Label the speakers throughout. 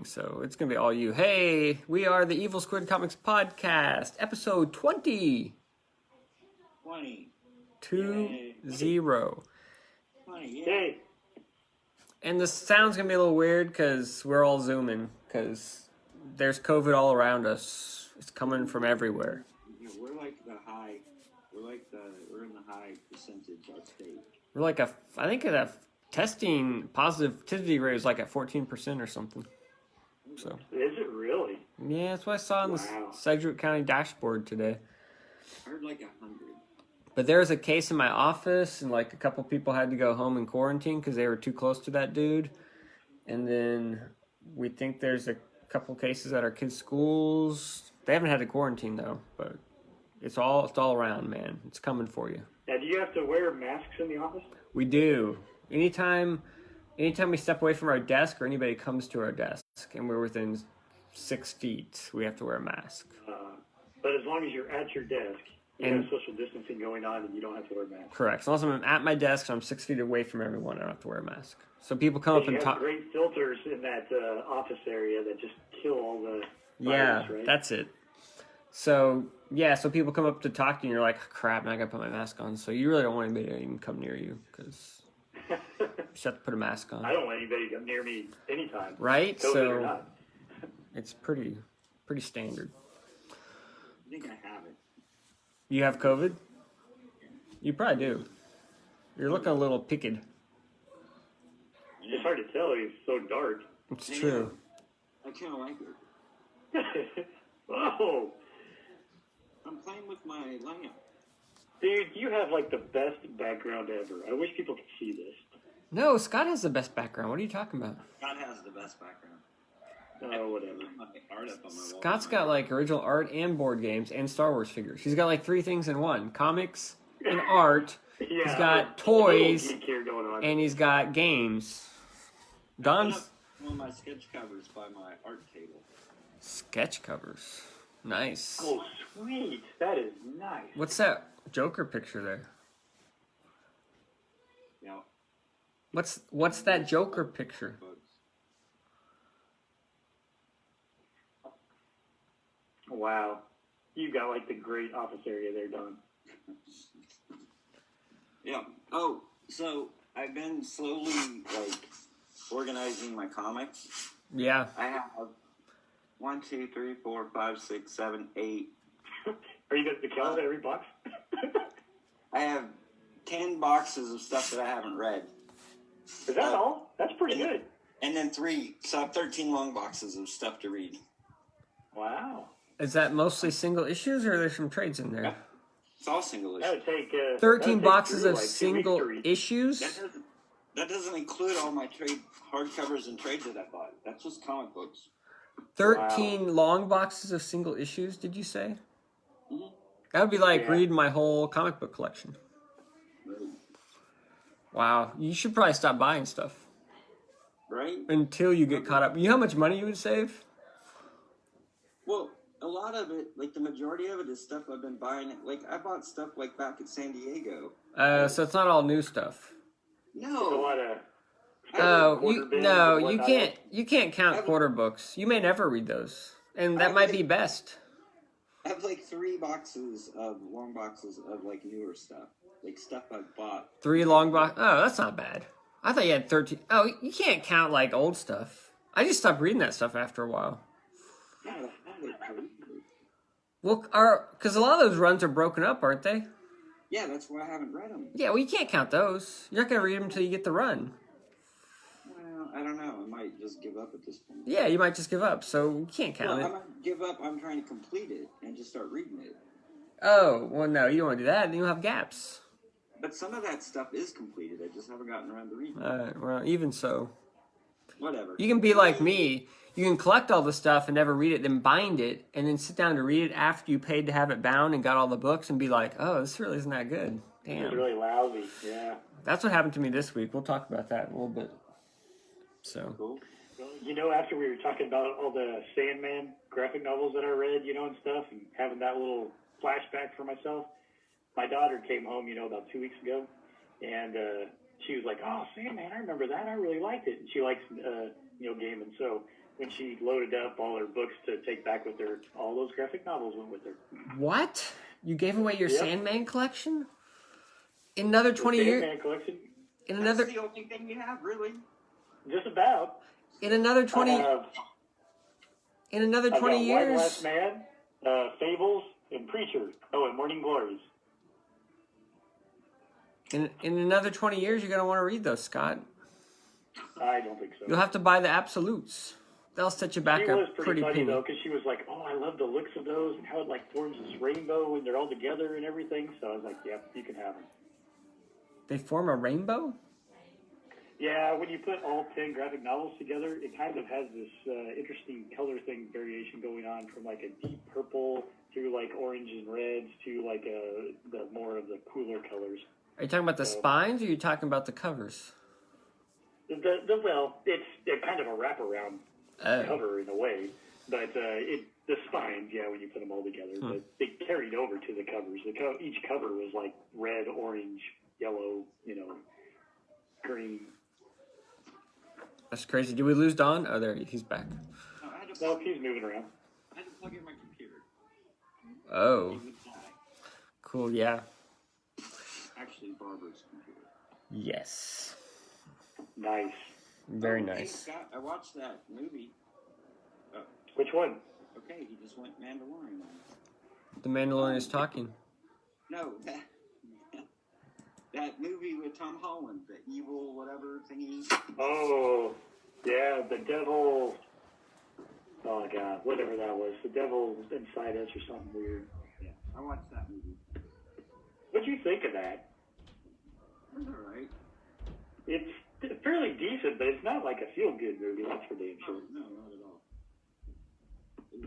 Speaker 1: so it's going to be all you. Hey, we are the Evil Squid Comics Podcast, episode 20.
Speaker 2: 20.
Speaker 1: 20.
Speaker 2: 20, yay.
Speaker 1: And the sound's going to be a little weird because we're all zooming because there's COVID all around us. It's coming from everywhere.
Speaker 2: Yeah, we're like the high, we're in the high percentage of state.
Speaker 1: We're like I think the testing positivity rate is like at 14% or something. So.
Speaker 3: Is it really?
Speaker 1: Yeah, that's what I saw on the Sedgwick County dashboard today.
Speaker 2: I heard like 100.
Speaker 1: But there was a case in my office, and like a couple people had to go home and quarantine because they were too close to that dude. And then we think there's a couple cases at our kids' schools. They haven't had to quarantine though, but it's all around, man. It's coming for you.
Speaker 3: Now, do you have to wear masks in the office?
Speaker 1: We do. Anytime we step away from our desk or anybody comes to our desk and we're within 6 feet, we have to wear a mask.
Speaker 3: But as long as you're at your desk, you have social distancing going on and you don't have to wear a mask.
Speaker 1: Correct. As long as I'm at my desk, I'm 6 feet away from everyone, I don't have to wear a mask. So people come up and talk.
Speaker 3: You have great filters in that office area that just kill all the
Speaker 1: virus,
Speaker 3: right? Yeah,
Speaker 1: that's it. So people come up to talk to you and you're like, crap, now I gotta put my mask on. So you really don't want anybody to even come near you because you just have to put a mask on.
Speaker 3: I don't want anybody to come near me anytime.
Speaker 1: Right?
Speaker 3: COVID
Speaker 1: so
Speaker 3: or not.
Speaker 1: It's pretty standard.
Speaker 2: I think I have it.
Speaker 1: You have COVID? You probably do. You're looking a little picked.
Speaker 3: It's hard to tell. It's so dark.
Speaker 1: It's true.
Speaker 2: I kind of like it.
Speaker 3: Oh.
Speaker 2: I'm playing with my lamp.
Speaker 3: Dude, you have like the best background ever. I wish people could see this.
Speaker 1: No, Scott has the best background. What are you talking about?
Speaker 2: Scott has the best background.
Speaker 3: Oh, whatever.
Speaker 1: Scott's got like original art and board games and Star Wars figures. He's got like 3 things in one: comics and art.
Speaker 3: Yeah,
Speaker 1: he's got toys
Speaker 3: going on.
Speaker 1: and he's got games. Don's
Speaker 2: one of my sketch covers by my art table.
Speaker 1: Sketch covers, nice.
Speaker 3: Oh, sweet! That is nice.
Speaker 1: What's that Joker picture there?
Speaker 2: Yeah.
Speaker 1: What's that Joker picture?
Speaker 3: Wow. You got like the great office area there, Don.
Speaker 2: Yeah. Oh, so I've been slowly like organizing my comics.
Speaker 1: Yeah.
Speaker 2: I have 1, 2, 3, 4, 5, 6, 7, 8.
Speaker 3: Are you going to count every box?
Speaker 2: I have 10 boxes of stuff that I haven't read.
Speaker 3: Is that all? That's pretty good.
Speaker 2: And then 3, so I have 13 long boxes of stuff to read.
Speaker 3: Wow.
Speaker 1: Is that mostly single issues, or are there some trades in there?
Speaker 2: Yeah. It's all single issues.
Speaker 3: That would take
Speaker 1: 13 boxes of
Speaker 3: like
Speaker 1: single issues?
Speaker 2: That doesn't include all my trade hardcovers and trades that I bought. That's just comic books.
Speaker 1: 13 long boxes of single issues, did you say?
Speaker 2: Mm-hmm.
Speaker 1: That would be like reading my whole comic book collection.
Speaker 2: Right.
Speaker 1: Wow. You should probably stop buying stuff.
Speaker 2: Right?
Speaker 1: Until you get caught up. You know how much money you would save?
Speaker 2: Well, a lot of it, like the majority of it is stuff I've been buying. Like I bought stuff like back at San Diego.
Speaker 1: So it's not all new stuff.
Speaker 2: No.
Speaker 3: It's a lot of...
Speaker 1: You can't count quarter books. You may never read those. And that might be best.
Speaker 2: I have like 3 boxes of long boxes of like newer stuff. Like stuff I've bought.
Speaker 1: 3 long boxes? Oh, that's not bad. I thought you had 13. Oh, you can't count like old stuff. I just stopped reading that stuff after a while.
Speaker 2: Yeah, that's
Speaker 1: well, because a lot of those runs are broken up, aren't they?
Speaker 2: Yeah, that's why I haven't read them.
Speaker 1: Yeah, well, you can't count those. You're not going to read them until you get the run.
Speaker 2: Well, I don't know. I might just give up at this point.
Speaker 1: Yeah, you might just give up, so you can't count it.
Speaker 2: I might give up. I'm trying to complete it and just start reading it.
Speaker 1: Oh, well, no, you don't want to do that. Then you'll have gaps.
Speaker 2: But some of that stuff is completed. I just haven't gotten around to reading it.
Speaker 1: Well, even so.
Speaker 2: Whatever.
Speaker 1: You can be like me. You can collect all the stuff and never read it, then bind it, and then sit down to read it after you paid to have it bound and got all the books and be like, oh, this really isn't that good. Damn.
Speaker 3: It's really lousy, yeah.
Speaker 1: That's what happened to me this week. We'll talk about that in a little bit. So.
Speaker 3: Cool. Well, you know, after we were talking about all the Sandman graphic novels that I read, you know, and stuff, and having that little flashback for myself, my daughter came home, you know, about 2 weeks ago, and she was like, oh, Sandman, I remember that. I really liked it. And she likes, you know, gaming. So when she loaded up all her books to take back with her. All those graphic novels went with her.
Speaker 1: What? You gave away your
Speaker 3: Yep.
Speaker 1: Sandman collection? In another 20 years?
Speaker 3: Sandman collection.
Speaker 1: In
Speaker 2: That's
Speaker 1: another
Speaker 2: the only thing you have, really.
Speaker 3: Just about.
Speaker 1: in another 20 in another
Speaker 3: I've
Speaker 1: 20
Speaker 3: got White
Speaker 1: years?
Speaker 3: Last Man, Fables, and Preacher. Oh, and Morning Glories.
Speaker 1: In another 20 years, you're going to want to read those, Scott.
Speaker 3: I don't think so.
Speaker 1: You'll have to buy the absolutes. They'll set you back
Speaker 3: She was
Speaker 1: a
Speaker 3: pretty
Speaker 1: pretty
Speaker 3: funny
Speaker 1: penny.
Speaker 3: though, because she was like, "Oh, I love the looks of those and how it like forms this rainbow when they're all together and everything." So I was like, "Yep, you can have them."
Speaker 1: They form a rainbow?
Speaker 3: Yeah, when you put all 10 graphic novels together, it kind of has this interesting color thing variation going on, from like a deep purple through like orange and reds to like the more of the cooler colors.
Speaker 1: Are you talking about the spines, or are you talking about the covers?
Speaker 3: Well, it's kind of a wraparound cover in a way, but the spines, yeah, when you put them all together, but they carried over to the covers. Each cover was like red, orange, yellow, green.
Speaker 1: That's crazy. Did we lose Don? Oh, there he's back.
Speaker 3: No, he's moving around.
Speaker 2: I had to plug in my computer.
Speaker 1: Oh,
Speaker 2: It would die.
Speaker 1: cool. Yeah.
Speaker 2: Actually, Barbara's computer.
Speaker 1: Yes.
Speaker 3: Nice.
Speaker 1: Very
Speaker 2: Hey,
Speaker 1: nice.
Speaker 2: Scott, I watched that movie.
Speaker 3: Which one?
Speaker 2: Okay, he just went Mandalorian on us.
Speaker 1: The Mandalorian is talking.
Speaker 2: No, that movie with Tom Holland, the evil whatever thingy.
Speaker 3: Oh, yeah, the devil. Oh my God, whatever that was, the devil inside us or something weird.
Speaker 2: Yeah, I watched that movie.
Speaker 3: What'd you think of that?
Speaker 2: It was alright.
Speaker 3: It's fairly decent, but it's not like a feel-good movie. That's for damn sure.
Speaker 2: No, not at all.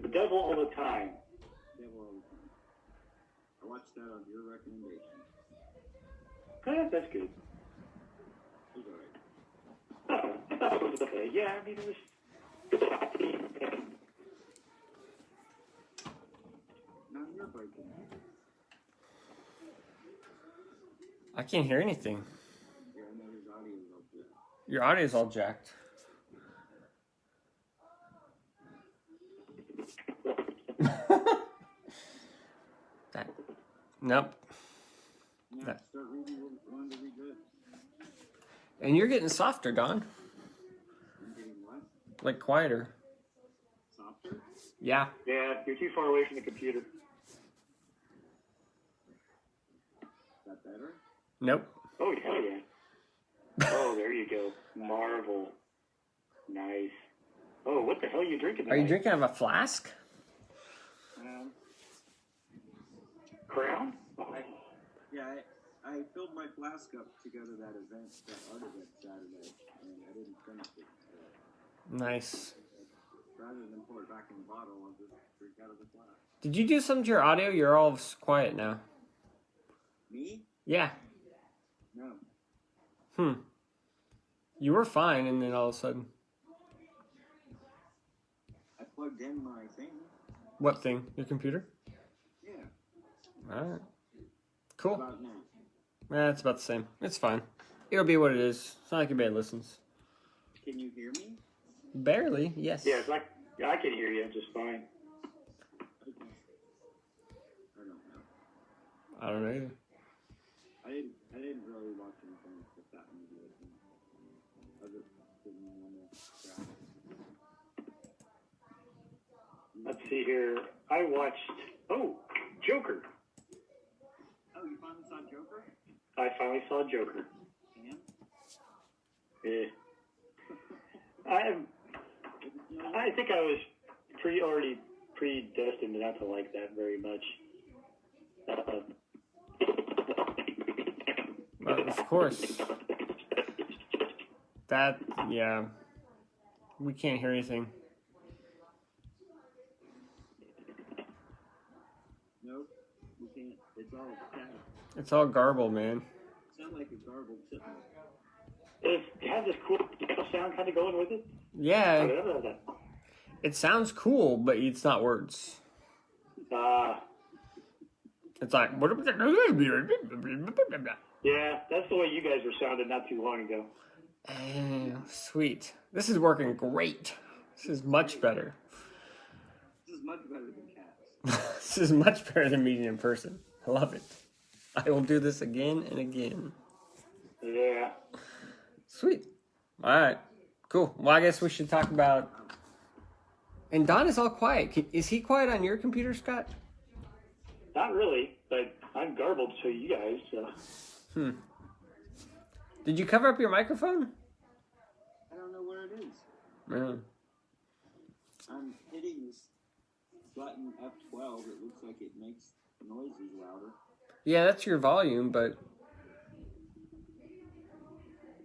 Speaker 3: The devil all the time.
Speaker 2: Devil all the time. I watched that on your recommendation.
Speaker 3: That's good.
Speaker 2: It was alright.
Speaker 3: Oh, I thought it was okay. Yeah, I mean, it was.
Speaker 2: Now you're breaking.
Speaker 1: I can't hear anything.
Speaker 2: Yeah, I know his audio is all good.
Speaker 1: Your audio's all jacked. Nope.
Speaker 2: Now
Speaker 1: That-
Speaker 2: start reading what we wanted to read this.
Speaker 1: And you're getting softer, Don.
Speaker 2: I'm getting what?
Speaker 1: Like quieter.
Speaker 2: Softer?
Speaker 1: Yeah.
Speaker 3: Yeah, you're too far away from the computer.
Speaker 2: Is that better?
Speaker 1: Nope.
Speaker 3: Oh, hell yeah. Oh, there you go. Marvel. Nice. Oh, what the hell are you drinking
Speaker 1: Are you
Speaker 3: tonight?
Speaker 1: drinking out of a flask?
Speaker 3: Crown?
Speaker 2: I filled my flask up to go to that event, that art event Saturday, and I didn't finish it.
Speaker 1: Nice.
Speaker 2: Rather than pour it back in the bottle, I'll just drink out of the flask.
Speaker 1: Did you do something to your audio? You're all quiet now.
Speaker 2: Me?
Speaker 1: Yeah.
Speaker 2: No.
Speaker 1: You were fine, and then all of a sudden.
Speaker 2: I plugged in my thing.
Speaker 1: What thing? Your computer?
Speaker 2: Yeah.
Speaker 1: Alright. Cool.
Speaker 2: About now.
Speaker 1: It's about the same. It's fine. It'll be what it is. It's not like anybody listens.
Speaker 2: Can you hear me?
Speaker 1: Barely, yes.
Speaker 3: Yeah, I can hear you just fine.
Speaker 2: Okay. I don't know.
Speaker 1: I don't know either.
Speaker 2: I didn't really watch anything except that movie. I just didn't want to grab it.
Speaker 3: Let's see here. I watched, Joker.
Speaker 2: Oh, you finally saw Joker?
Speaker 3: I finally saw Joker.
Speaker 2: And?
Speaker 3: Yeah. I think I was already predestined not to like that very much.
Speaker 1: Of course. Yeah. We can't hear anything.
Speaker 2: Nope. We can't. It's all static.
Speaker 1: It's all garble, man.
Speaker 2: Sound like a garbled chipmunk.
Speaker 3: It has this cool sound kind of going with it.
Speaker 1: Yeah, it sounds cool, but it's not words. It's like,
Speaker 3: Yeah, that's the way you guys were sounding not too long ago.
Speaker 1: sweet. This is working great. This is much better.
Speaker 2: This is much better than cats.
Speaker 1: This is much better than meeting in person. I love it. I will do this again and again.
Speaker 3: Yeah.
Speaker 1: Sweet. All right. Cool. Well, I guess we should talk about. And Don is all quiet. Is he quiet on your computer, Scott?
Speaker 3: Not really, but I'm garbled to you guys. So.
Speaker 1: Did you cover up your microphone?
Speaker 2: I don't know where it is.
Speaker 1: No.
Speaker 2: I'm hitting this button F12. It looks like it makes noises louder.
Speaker 1: Yeah, that's your volume, but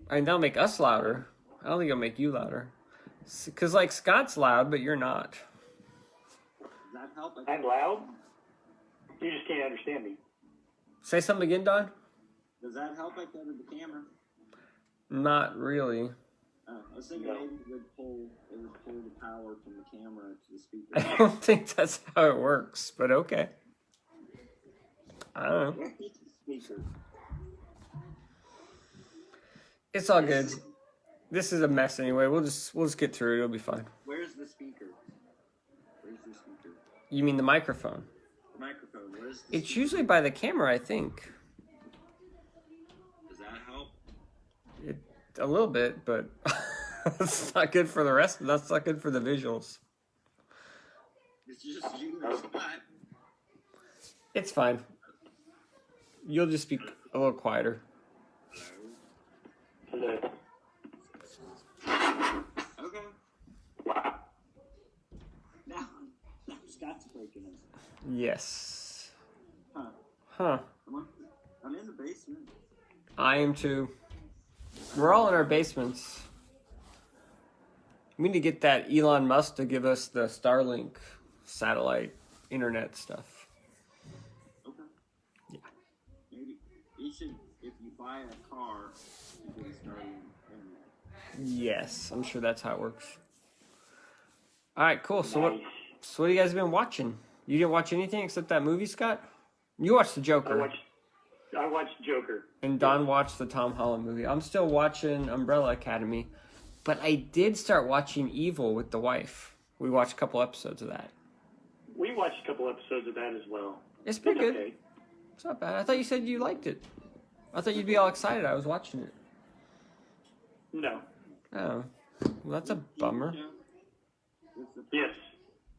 Speaker 1: I mean, that'll make us louder. I don't think it'll make you louder. Because, like, Scott's loud, but you're not.
Speaker 2: Does that help?
Speaker 3: I'm loud. You just can't understand me.
Speaker 1: Say something again, Don?
Speaker 2: Does that help? I covered the camera.
Speaker 1: Not really.
Speaker 2: I was thinking maybe it would pull the power from the camera to the speaker.
Speaker 1: I don't think that's how it works, but okay. I don't know.
Speaker 2: Speaker.
Speaker 1: It's all good. This is a mess anyway. We'll just get through it. It'll be fine.
Speaker 2: Where's the speaker? Where's the speaker?
Speaker 1: You mean the microphone?
Speaker 2: The microphone. Where's the
Speaker 1: It's
Speaker 2: speaker?
Speaker 1: usually by the camera, I think.
Speaker 2: Does that help?
Speaker 1: A little bit, but that's not good for the rest. That's not good for the visuals.
Speaker 2: It's just you and Scott.
Speaker 1: It's fine. You'll just be a little quieter.
Speaker 3: Hello.
Speaker 2: Okay. Now Scott's breaking us.
Speaker 1: Yes.
Speaker 2: Huh.
Speaker 1: Huh.
Speaker 2: I'm in the basement.
Speaker 1: I am too. We're all in our basements. We need to get that Elon Musk to give us the Starlink satellite internet stuff.
Speaker 2: Okay.
Speaker 1: Yeah.
Speaker 2: Maybe you should, if you buy a car, you can start internet.
Speaker 1: Yes, I'm sure that's how it works. All right, cool. So
Speaker 3: Nice.
Speaker 1: what have you guys been watching? You didn't watch anything except that movie, Scott? You watched The Joker.
Speaker 3: I watched Joker.
Speaker 1: And Don watched the Tom Holland movie. I'm still watching Umbrella Academy. But I did start watching Evil with the wife. We watched a couple episodes of that.
Speaker 3: We watched a couple episodes of that as well.
Speaker 1: It's pretty good.
Speaker 3: Okay.
Speaker 1: It's not bad. I thought you said you liked it. I thought you'd be all excited I was watching it.
Speaker 3: No.
Speaker 1: Oh. Well, that's a bummer.
Speaker 3: Yes.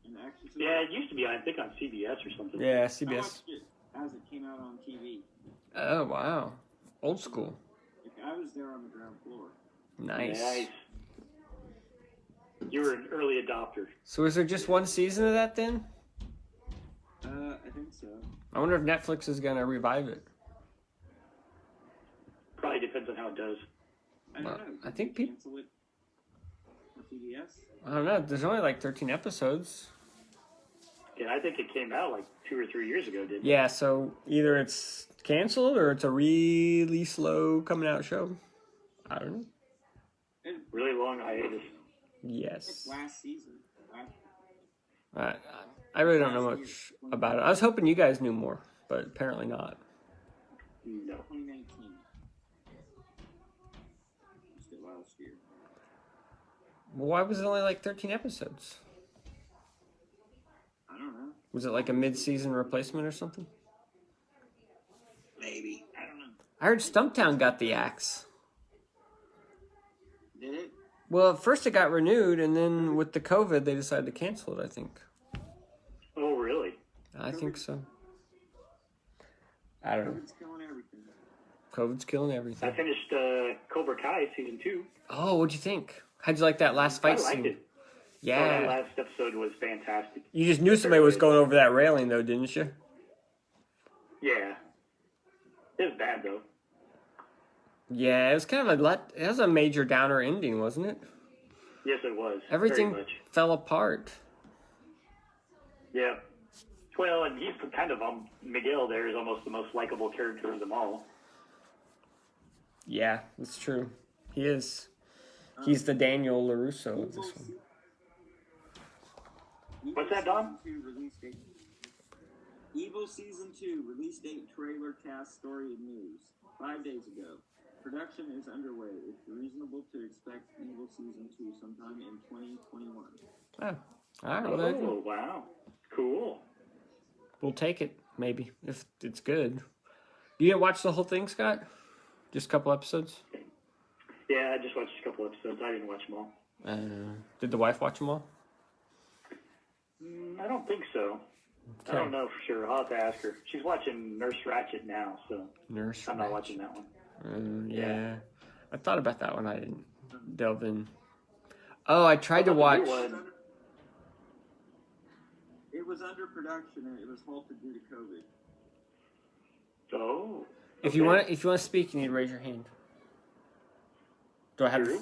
Speaker 2: And actually,
Speaker 3: Yeah, it used to be, I think, on CBS or something.
Speaker 1: Yeah,
Speaker 2: I
Speaker 1: CBS.
Speaker 2: watched it as it came out on TV.
Speaker 1: Oh, wow. Old school.
Speaker 2: I was there on the ground floor.
Speaker 1: Nice.
Speaker 3: You were an early adopter.
Speaker 1: So is there just one season of that then?
Speaker 2: I think so.
Speaker 1: I wonder if Netflix is going to revive it.
Speaker 3: Probably depends on how it does.
Speaker 2: I don't
Speaker 1: Well,
Speaker 2: know.
Speaker 1: I think people...
Speaker 2: Cancel it for CBS?
Speaker 1: I don't know. There's only like 13 episodes.
Speaker 3: Yeah, I think it came out like 2 or 3 years ago, didn't it?
Speaker 1: Yeah, so either it's canceled or it's a really slow coming out show. I don't know.
Speaker 3: Really long hiatus.
Speaker 1: Yes.
Speaker 2: Last season.
Speaker 1: I really don't know much about it. I was hoping you guys knew more, but apparently not.
Speaker 3: No.
Speaker 2: 2019. Just it last year.
Speaker 1: Well, why was it only like 13 episodes?
Speaker 2: I don't know.
Speaker 1: Was it like a mid-season replacement or something?
Speaker 2: Maybe. I don't know.
Speaker 1: I heard Stumptown got the axe.
Speaker 2: Did it?
Speaker 1: Well, at first it got renewed, and then with the COVID, they decided to cancel it, I think.
Speaker 3: Oh, really?
Speaker 1: I think so. I don't know.
Speaker 2: COVID's killing everything.
Speaker 1: COVID's killing everything.
Speaker 3: I finished Cobra Kai season 2.
Speaker 1: Oh, what'd you think? How'd you like that last fight
Speaker 3: I liked
Speaker 1: scene?
Speaker 3: it. Oh, that
Speaker 1: Yeah.
Speaker 3: last episode was fantastic.
Speaker 1: You just knew somebody was going over that railing, though, didn't you?
Speaker 3: Yeah. It was bad, though.
Speaker 1: Yeah, it was kind of it was a major downer ending, wasn't it?
Speaker 3: Yes, it was.
Speaker 1: Everything
Speaker 3: Very much.
Speaker 1: fell apart.
Speaker 3: Yeah. Well, and he's kind of, Miguel there is almost the most likable character of them all.
Speaker 1: Yeah, that's true. He is. He's the Daniel LaRusso of this one.
Speaker 3: What's that, Don?
Speaker 2: Evil Season 2 release date trailer cast story and news. 5 days ago. Production is underway. It's reasonable to expect Evil Season 2 sometime in 2021.
Speaker 1: Oh, all right.
Speaker 3: Oh, wow. Cool.
Speaker 1: We'll take it, maybe, if it's good. You didn't watch the whole thing, Scott? Just a couple episodes?
Speaker 3: Yeah, I just watched a couple episodes. I didn't watch them all.
Speaker 1: Did the wife watch them all?
Speaker 3: I don't think so.
Speaker 1: Okay.
Speaker 3: I don't know for sure. I'll have to ask her. She's watching Nurse Ratched now, so I'm not watching that one.
Speaker 1: Yeah. I thought about that one. I didn't delve in. Oh, I tried to watch.
Speaker 2: It was under production and it was halted due to COVID.
Speaker 3: Oh.
Speaker 1: If you want to speak, you need to raise your hand. Do I have to?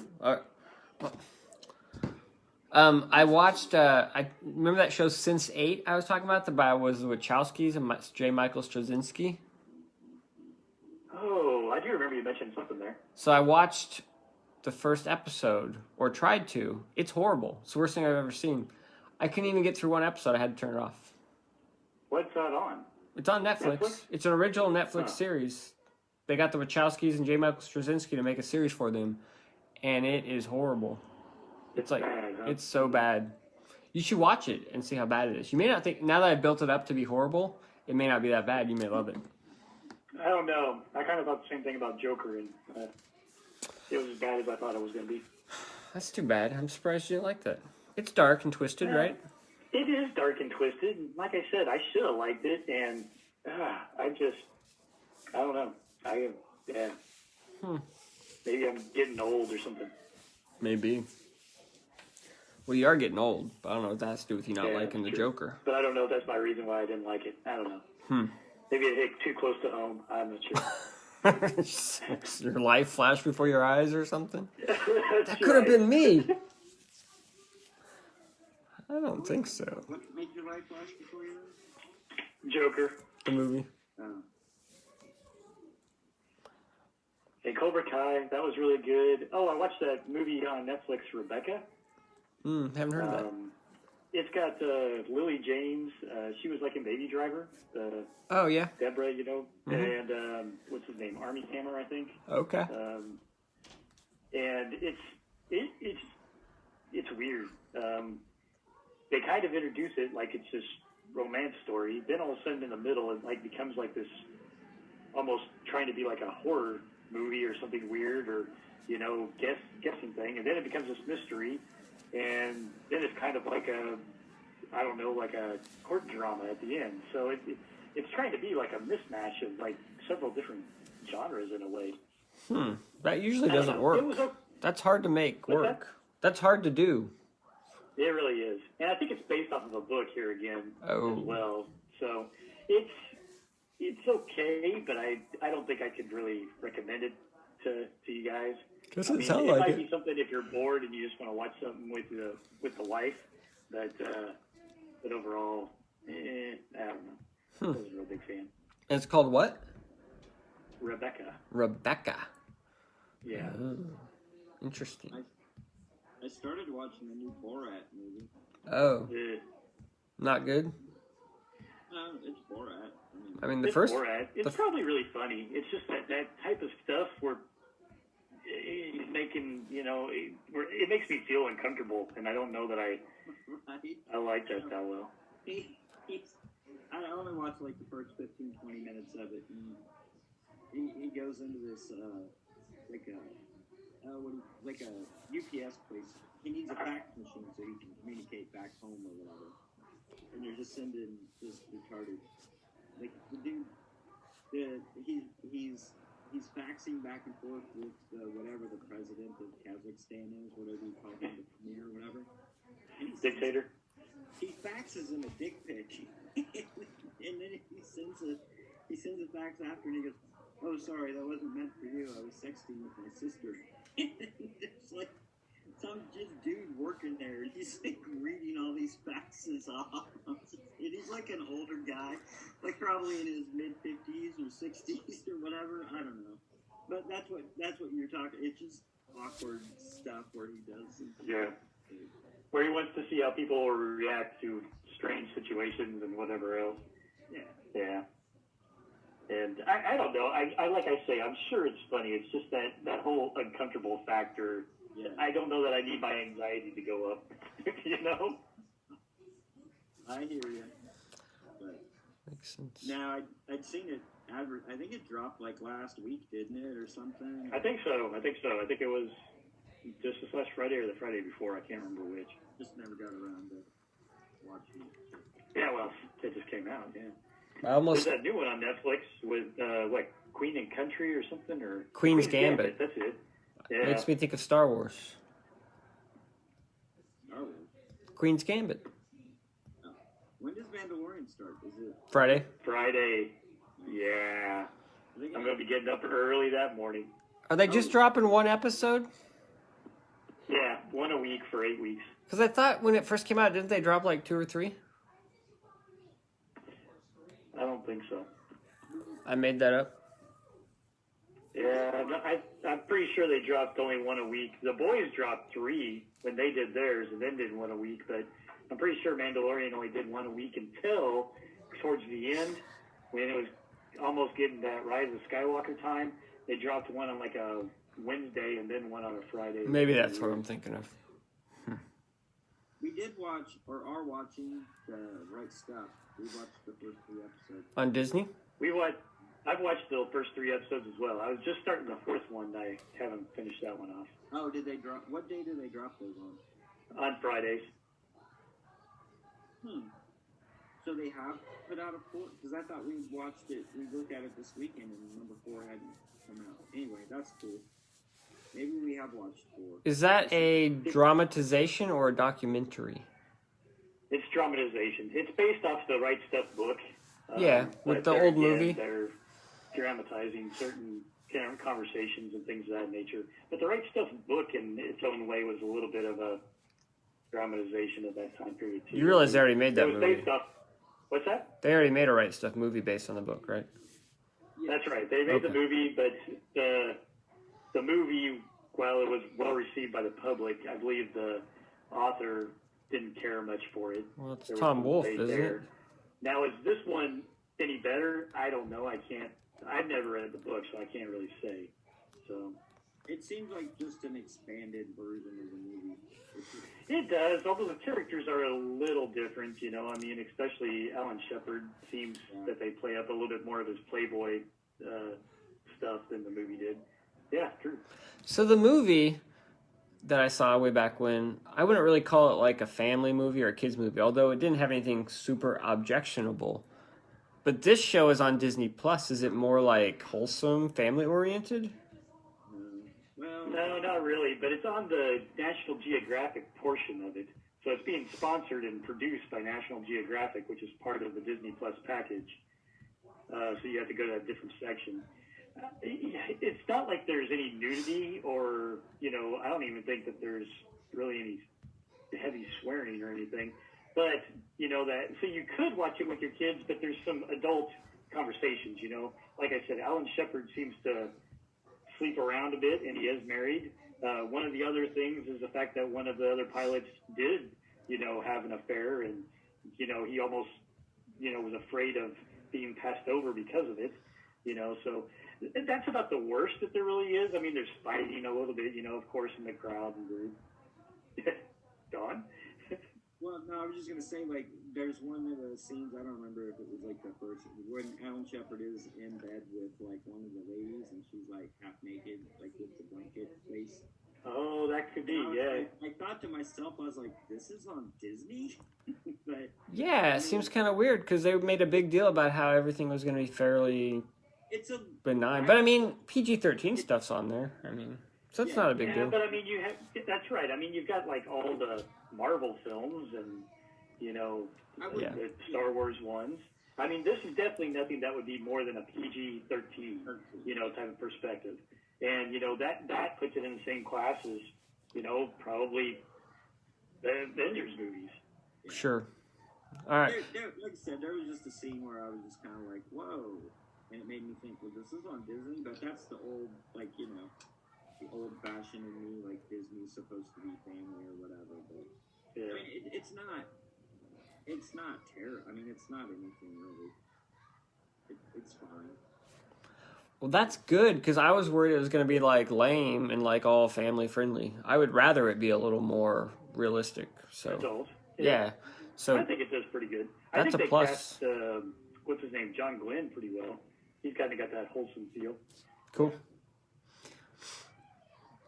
Speaker 1: I watched. I remember that show Sense8 I was talking about. The was the Wachowskis and J. Michael Straczynski.
Speaker 3: Oh, I do remember you mentioned something there.
Speaker 1: So I watched the first episode, or tried to. It's horrible. It's the worst thing I've ever seen. I couldn't even get through one episode. I had to turn it off.
Speaker 3: What's that on?
Speaker 1: It's on Netflix. It's an original Netflix series. They got the Wachowskis and J. Michael Straczynski to make a series for them, and it is horrible. It's like
Speaker 3: bad, huh?
Speaker 1: It's so bad. You should watch it and see how bad it is. You may not think, now that I built it up to be horrible, it may not be that bad. You may love it.
Speaker 3: I don't know. I kind of thought the same thing about Joker, and it was as bad as I thought it was going to be.
Speaker 1: That's too bad. I'm surprised you didn't like that. It's dark and twisted, right?
Speaker 3: It is dark and twisted. Like I said, I should have liked it, and I don't know. Maybe I'm getting old or something.
Speaker 1: Maybe. Well, you are getting old, but I don't know what that has to do with you not liking the
Speaker 3: true.
Speaker 1: Joker.
Speaker 3: But I don't know if that's my reason why I didn't like it. I don't know. Maybe it hit too close to home. I'm not sure.
Speaker 1: Your life flashed before your eyes or something? That could have been me. I don't think so.
Speaker 2: What made your life flash before your eyes?
Speaker 3: Joker.
Speaker 1: The movie.
Speaker 3: Hey, Cobra Kai, that was really good. Oh, I watched that movie on Netflix, Rebecca.
Speaker 1: Haven't heard of that.
Speaker 3: It's got Lily James. She was like in Baby Driver.
Speaker 1: Oh, yeah.
Speaker 3: Deborah, you know. And what's his name? Army Hammer, I think.
Speaker 1: Okay.
Speaker 3: And it's weird. They kind of introduce it like it's this romance story. Then all of a sudden in the middle, it like becomes like this, almost trying to be like a horror movie or something weird, or you know, guessing thing. And then it becomes this mystery, and then it's kind of like a, I don't know, like a court drama at the end. So it's trying to be like a mismatch of like several different genres in a way.
Speaker 1: That usually doesn't work. That's hard to make work. That's hard to do.
Speaker 3: It really is. And I think it's based off of a book here again as well. So it's okay, but I don't think I could really recommend it to you guys.
Speaker 1: Doesn't sound like it.
Speaker 3: It might be something if you're bored and you just want to watch something with the wife, but overall, I don't know. I wasn't a real big fan.
Speaker 1: And it's called what?
Speaker 3: Rebecca. Yeah.
Speaker 1: Oh, interesting.
Speaker 2: I started watching the new Borat movie.
Speaker 1: Oh. Not good?
Speaker 2: It's Borat.
Speaker 1: I mean, the
Speaker 3: it's
Speaker 1: first...
Speaker 3: Borat. It's probably really funny. It's just that type of stuff where it's making, you know, it makes me feel uncomfortable, and I don't know that I like that well.
Speaker 2: I only watched like the first 15, 20 minutes of it, and he goes into this, like a UPS place. He needs a fax machine so he can communicate back home or whatever. And they're just sending this retarded, like the dude, he's faxing back and forth with whatever the president of Kazakhstan is, whatever you call him, the premier or whatever.
Speaker 3: Dictator.
Speaker 2: He faxes him a dick pic, and then he sends a fax after, and he goes, "Oh, sorry, that wasn't meant for you. I was sexting with my sister." It's like some just dude working there, and he's like reading all these faxes off. And he's like an older guy, like probably in his mid-50s or 60s or whatever. I don't know, but that's what you're talking. It's just awkward stuff where he does.
Speaker 3: Yeah. Where he wants to see how people react to strange situations and whatever else.
Speaker 2: Yeah.
Speaker 3: Yeah. And I don't know. I like I say, I'm sure it's funny. It's just that whole uncomfortable factor.
Speaker 2: Yeah.
Speaker 3: I don't know that I need my anxiety to go up. You know?
Speaker 2: I hear you. But
Speaker 1: Makes sense.
Speaker 2: now I'd seen it. I think it dropped like last week, didn't it, or something?
Speaker 3: I think so. I think it was just this last Friday or the Friday before. I can't remember which.
Speaker 2: Just never got around to watching it.
Speaker 3: Yeah, well, it just came out. Yeah.
Speaker 1: I almost
Speaker 3: There's that new one on Netflix with what, Queen and Country or something, or
Speaker 1: Queen's Gambit.
Speaker 3: That's it. Yeah.
Speaker 1: Makes me think of Star Wars.
Speaker 2: Star Wars.
Speaker 1: Queen's Gambit.
Speaker 2: Oh. When does Mandalorian start? Is it?
Speaker 1: Friday.
Speaker 3: Friday. Yeah.
Speaker 2: I think
Speaker 3: I'm gonna be getting up early that morning.
Speaker 1: Are they just dropping one episode?
Speaker 3: Yeah, one a week for 8 weeks.
Speaker 1: Because I thought when it first came out, didn't they drop like 2 or 3?
Speaker 3: I don't think so.
Speaker 1: I made that up.
Speaker 3: Yeah, I'm pretty sure they dropped only one a week. The boys dropped 3 when they did theirs, and then did one a week. But I'm pretty sure Mandalorian only did one a week until towards the end, when it was almost getting that Rise of Skywalker time. They dropped one on like a Wednesday and then one on a Friday.
Speaker 1: Maybe that's what I'm thinking of.
Speaker 2: We did watch, or are watching, the Right Stuff. We watched the first 3 episodes.
Speaker 1: On Disney?
Speaker 3: I've watched the first 3 episodes as well. I was just starting the 4th one. I haven't finished that one off.
Speaker 2: Oh, did they drop? What day did they drop those on?
Speaker 3: On Fridays.
Speaker 2: So they have put out a 4? Because I thought we watched it. We looked at it this weekend, and number 4 hadn't come out. Anyway, that's cool. Maybe we have watched 4.
Speaker 1: Is that a dramatization or a documentary?
Speaker 3: It's dramatization. It's based off the Right Stuff book.
Speaker 1: Yeah, with
Speaker 3: but
Speaker 1: the
Speaker 3: there
Speaker 1: old
Speaker 3: again,
Speaker 1: movie.
Speaker 3: They're dramatizing certain conversations and things of that nature. But the Right Stuff book, in its own way, was a little bit of a dramatization of that time period, too.
Speaker 1: You realize they already made that
Speaker 3: It was
Speaker 1: movie.
Speaker 3: based off... What's that?
Speaker 1: They already made a Right Stuff movie based on the book, right?
Speaker 3: That's right. They made the
Speaker 1: Okay.
Speaker 3: movie, but the movie, while it was well received by the public, I believe the author didn't care much for it.
Speaker 1: Well, it's
Speaker 3: There was
Speaker 1: Tom
Speaker 3: some
Speaker 1: Wolfe,
Speaker 3: debate
Speaker 1: isn't
Speaker 3: there.
Speaker 1: it?
Speaker 3: Now, is this one any better? I don't know. I've never read the book, so I can't really say. So
Speaker 2: It seems like just an expanded version of the movie.
Speaker 3: it does, although the characters are a little different, you know. I mean, especially Alan Shepard seems that they play up a little bit more of his Playboy stuff than the movie did. Yeah, true.
Speaker 1: So the movie that I saw way back when, I wouldn't really call it like a family movie or a kids movie, although it didn't have anything super objectionable. But this show is on Disney Plus. Is it more like wholesome, family oriented?
Speaker 2: Well,
Speaker 3: No, not really, but it's on the National Geographic portion of it. So it's being sponsored and produced by National Geographic, which is part of the Disney Plus package. So you have to go to a different section. It's not like there's any nudity or, you know, I don't even think that there's really any heavy swearing or anything. But, you know, so you could watch it with your kids, but there's some adult conversations, you know. Like I said, Alan Shepard seems to sleep around a bit, and he is married. One of the other things is the fact that one of the other pilots did, you know, have an affair, and, you know, he almost, you know, was afraid of being passed over because of it, you know. So that's about the worst that there really is. I mean, there's fighting a little bit, you know, of course, in the crowd and group. Dawn?
Speaker 2: well, no, I was just gonna say, like, there's one of the scenes, I don't remember if it was like the first, when Alan Shepard is in bed with like one of the ladies, and she's like half naked, like with the blanket face.
Speaker 3: Oh, that could be, yeah.
Speaker 2: I thought to myself, I was like, this is on Disney? But
Speaker 1: Yeah, it seems kind of weird because they made a big deal about how everything was going to be fairly
Speaker 2: it's a
Speaker 1: benign. But I mean, PG-13 stuff's on there. I mean, so it's not a big deal.
Speaker 3: But I mean, that's right. I mean, you've got like all the Marvel films and, you know,
Speaker 1: Yeah.
Speaker 3: the Star Wars ones. I mean, this is definitely nothing that would be more than a PG-13, you know, type of perspective. And, you know, that puts it in the same class as, you know, probably the Avengers movies.
Speaker 1: Sure. All right.
Speaker 2: like I said, there was just a scene where I was just kind of like, whoa. And it made me think, well, this is on Disney, but that's the old, like, you know, the old-fashioned in me, like Disney's supposed to be family or whatever. But
Speaker 3: Yeah.
Speaker 2: I mean, it's not terror. I mean, it's not anything really. It's fine.
Speaker 1: Well, that's good because I was worried it was going to be like lame and like all family friendly. I would rather it be a little more realistic. So
Speaker 3: Adult.
Speaker 1: yeah,
Speaker 3: I
Speaker 1: so
Speaker 3: think it does pretty good. I
Speaker 1: that's
Speaker 3: think
Speaker 1: a
Speaker 3: they
Speaker 1: plus.
Speaker 3: cast what's his name, John Glenn, pretty well. He's kind of got that wholesome feel.
Speaker 1: Cool.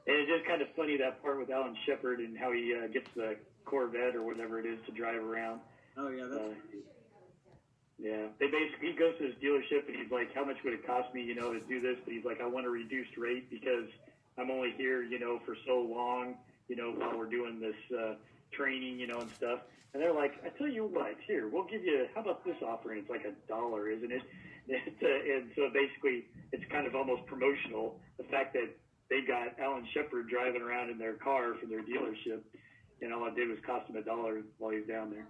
Speaker 3: And it's just kind of funny that part with Alan Shepard and how he gets the Corvette or whatever it is to drive around.
Speaker 2: Oh yeah, that's
Speaker 3: Yeah, they basically, he goes to his dealership and he's like, how much would it cost me, to do this? But he's like, I want a reduced rate because I'm only here, for so long, while we're doing this training, and stuff. And they're like, I tell you what, here, we'll give you, how about this offer? And it's like $1, isn't it? And so basically, it's kind of almost promotional, the fact that they got Alan Shepard driving around in their car from their dealership, and all it did was cost him $1 while he was down there.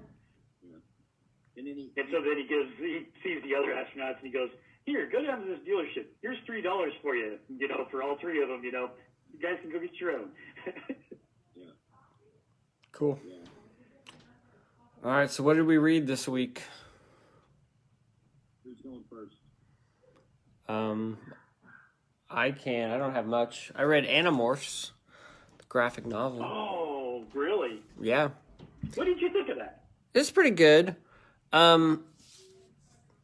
Speaker 3: And so then he sees the other astronauts and he goes, here, go down to this dealership. Here's $3 for you, for all three of them, you guys can go get your own.
Speaker 2: yeah.
Speaker 1: Cool.
Speaker 2: Yeah.
Speaker 1: All right, so what did we read this week?
Speaker 2: Who's going first?
Speaker 1: I don't have much. I read Animorphs, the graphic novel.
Speaker 3: Oh, really?
Speaker 1: Yeah.
Speaker 3: What did you think of that?
Speaker 1: It's pretty good.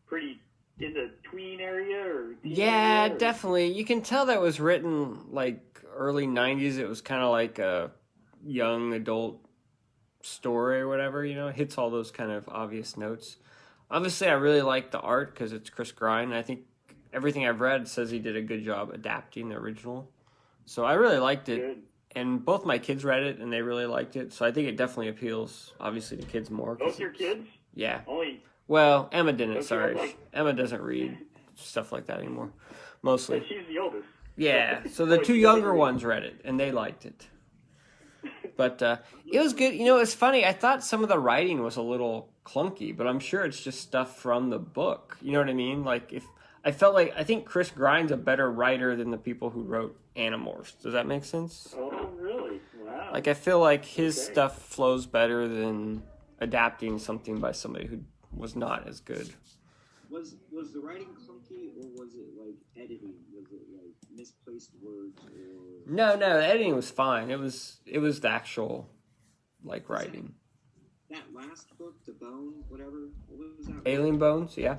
Speaker 3: Pretty in the tween area or
Speaker 1: Yeah,
Speaker 3: area, or?
Speaker 1: definitely. You can tell that was written like early 90s. It was kind of like a young adult story or whatever, It hits all those kind of obvious notes. Obviously, I really like the art because it's Chris Grind. I think everything I've read says he did a good job adapting the original. So I really liked it.
Speaker 3: Good.
Speaker 1: And both my kids read it and they really liked it. So I think it definitely appeals, obviously, to kids more.
Speaker 3: Both your kids?
Speaker 1: Yeah.
Speaker 3: Only.
Speaker 1: Well, Emma didn't,
Speaker 3: Okay,
Speaker 1: sorry.
Speaker 3: like-
Speaker 1: Emma doesn't read stuff like that anymore. Mostly.
Speaker 3: But she's the oldest.
Speaker 1: Yeah, so the two younger ones read it, and they liked it. But it was good. It's funny. I thought some of the writing was a little clunky, but I'm sure it's just stuff from the book. You know what I mean? Like, I think Chris Grind's a better writer than the people who wrote Animorphs. Does that make sense?
Speaker 3: Oh, really? Wow.
Speaker 1: Like, I feel like his
Speaker 3: Okay.
Speaker 1: stuff flows better than adapting something by somebody who was not as good.
Speaker 2: Was the writing clunky or was it like editing? Was it like misplaced words or?
Speaker 1: No, the editing was fine. It was the actual, like, writing.
Speaker 2: That last book, The Bone, whatever, what was that?
Speaker 1: Alien Bones, yeah.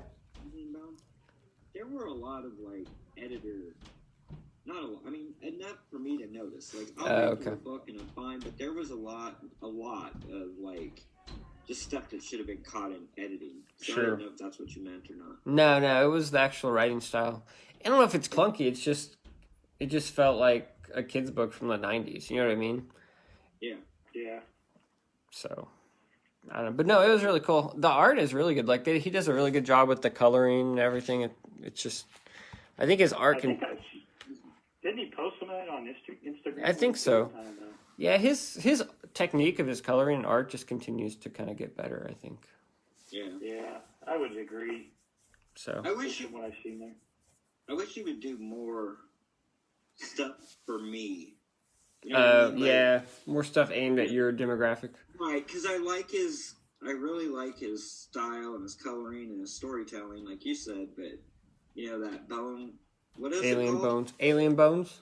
Speaker 2: Alien Bone? There were a lot of like not a lot. I mean, enough for me to notice. Like I'll read through the book and I'm fine, but there was a lot of like just stuff that should have been caught in editing. So I
Speaker 1: Sure.
Speaker 2: don't know if that's what you meant or not.
Speaker 1: No, it was the actual writing style. I don't know if it's clunky. It just felt like a kid's book from the 90s. You know what I mean?
Speaker 2: Yeah.
Speaker 3: Yeah.
Speaker 1: So, I don't know. But no, it was really cool. The art is really good. Like, he does a really good job with the coloring and everything. It's just, I think his art can...
Speaker 3: Didn't he post some of that on Instagram?
Speaker 1: I think so.
Speaker 3: I don't know.
Speaker 1: Yeah, his technique of his coloring and art just continues to kind of get better, I think.
Speaker 2: Yeah.
Speaker 3: Yeah, I would agree.
Speaker 1: So,
Speaker 2: I wish
Speaker 3: From what I've seen there.
Speaker 2: I wish he would do more stuff for me. You know what I mean? Like,
Speaker 1: yeah, more stuff aimed at your demographic.
Speaker 2: right, because I really like his style and his coloring and his storytelling, like you said. But that bone, what is it called?
Speaker 1: Alien Bones?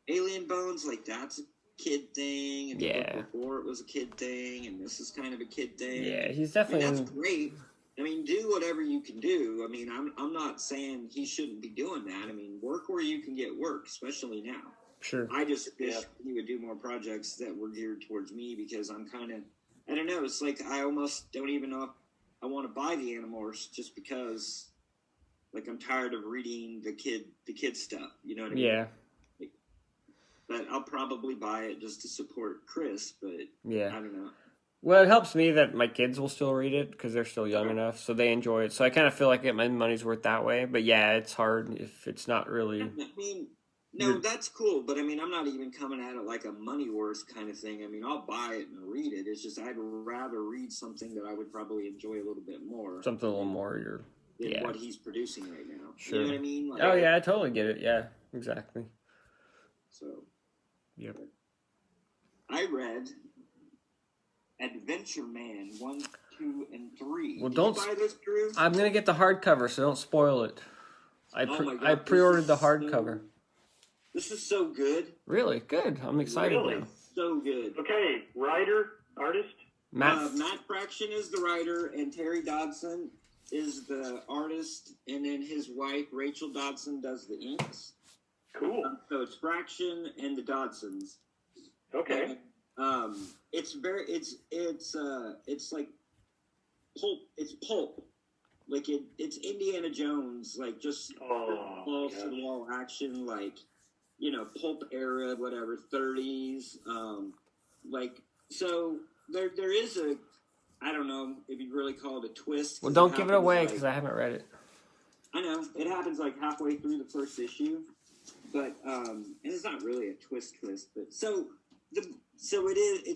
Speaker 2: Alien Bones, like that's a kid thing, and the
Speaker 1: Yeah.
Speaker 2: book before it was a kid thing, and this is kind of a kid thing.
Speaker 1: Yeah, he's
Speaker 2: I
Speaker 1: definitely...
Speaker 2: mean, that's great. I mean, do whatever you can do. I mean, I'm not saying he shouldn't be doing that. I mean, work where you can get work, especially now.
Speaker 1: Sure.
Speaker 2: I just wish he would do more projects that were geared towards me because I'm kind of, I don't know, it's like I almost don't even know if I want to buy the Animorphs just because, like, I'm tired of reading the kid stuff. You know what I mean?
Speaker 1: Yeah.
Speaker 2: But I'll probably buy it just to support Chris, but
Speaker 1: Yeah.
Speaker 2: I don't know.
Speaker 1: Well, it helps me that my kids will still read it because they're still young enough, so they enjoy it. So I kind of feel like I get my money's worth that way. But yeah, it's hard if it's not really...
Speaker 2: I mean, no, that's cool, but I mean, I'm not even coming at it like a money worth kind of thing. I mean, I'll buy it and read it. It's just I'd rather read something that I would probably enjoy a little bit more.
Speaker 1: Something a little more...
Speaker 2: than what he's producing right now.
Speaker 1: Sure.
Speaker 2: You know what I mean? Like,
Speaker 1: Oh, yeah, I totally get it. Yeah, exactly.
Speaker 2: So...
Speaker 1: Yep.
Speaker 2: I read Adventure Man 1, 2, and 3.
Speaker 1: Well,
Speaker 2: Did
Speaker 1: don't
Speaker 2: you buy this, Drew?
Speaker 1: I'm going to get the hardcover, so don't spoil it. I
Speaker 2: Oh my God,
Speaker 1: I pre-ordered the
Speaker 2: this is so-
Speaker 1: hardcover.
Speaker 2: This is so good.
Speaker 1: Really good. I'm excited
Speaker 3: Really?
Speaker 1: now.
Speaker 2: So good.
Speaker 3: Okay, writer, artist.
Speaker 1: Matt,
Speaker 2: Matt Fraction is the writer, and Terry Dodson is the artist, and then his wife Rachel Dodson does the inks.
Speaker 3: Cool.
Speaker 2: So it's Fraction and the Dodsons.
Speaker 3: Okay.
Speaker 2: It's like pulp. It's pulp. Like it's Indiana Jones, like just
Speaker 3: Oh,
Speaker 2: balls
Speaker 3: gosh.
Speaker 2: to the wall action, like pulp era, whatever, 30s. Like so there is a, I don't know if you really call it a twist.
Speaker 1: well,
Speaker 2: 'cause
Speaker 1: don't give it
Speaker 2: happens,
Speaker 1: away
Speaker 2: like-
Speaker 1: because I haven't read it.
Speaker 2: I know it happens like halfway through the first issue, but and it's not really a twist, but it's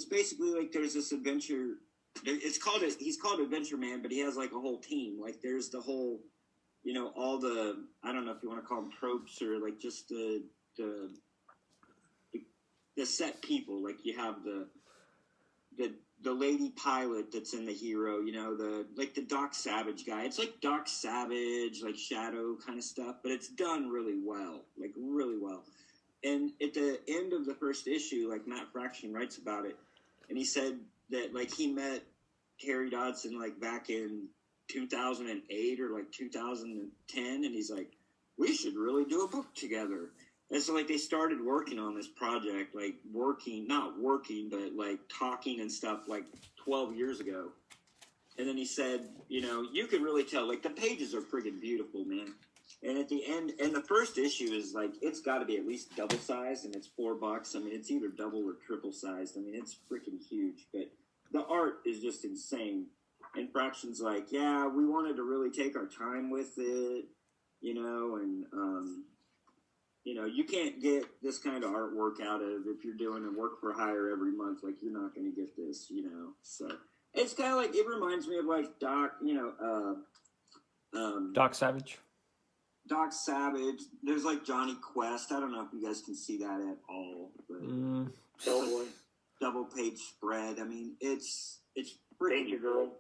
Speaker 2: basically like there's this adventure. He's called Adventure Man, but he has like a whole team. Like there's the whole, all the, I don't know if you want to call them tropes or like just the set people. Like you have the lady pilot that's in the hero, the Doc Savage guy. It's like Doc Savage, like Shadow kind of stuff, but it's done really well, like really well. And at the end of the first issue, like Matt Fraction writes about it, and he said that like he met Terry Dodson like back in 2008 or like 2010, and he's like, we should really do a book together. And so, like, they started working on this project, like, not working, but, like, talking and stuff, like, 12 years ago. And then he said, you could really tell, like, the pages are friggin' beautiful, man. And at the end, and the first issue is, like, it's got to be at least double-sized, and it's $4. I mean, it's either double or triple-sized. I mean, it's freaking huge. But the art is just insane. And Fraction's like, yeah, we wanted to really take our time with it, and, you can't get this kind of artwork out of if you're doing a work for hire every month. Like, you're not going to get this, So it's kind of like, it reminds me of like Doc,
Speaker 1: Doc Savage.
Speaker 2: Doc Savage. There's like Johnny Quest. I don't know if you guys can see that at all, but double page spread. I mean, it's pretty
Speaker 3: Danger Girl.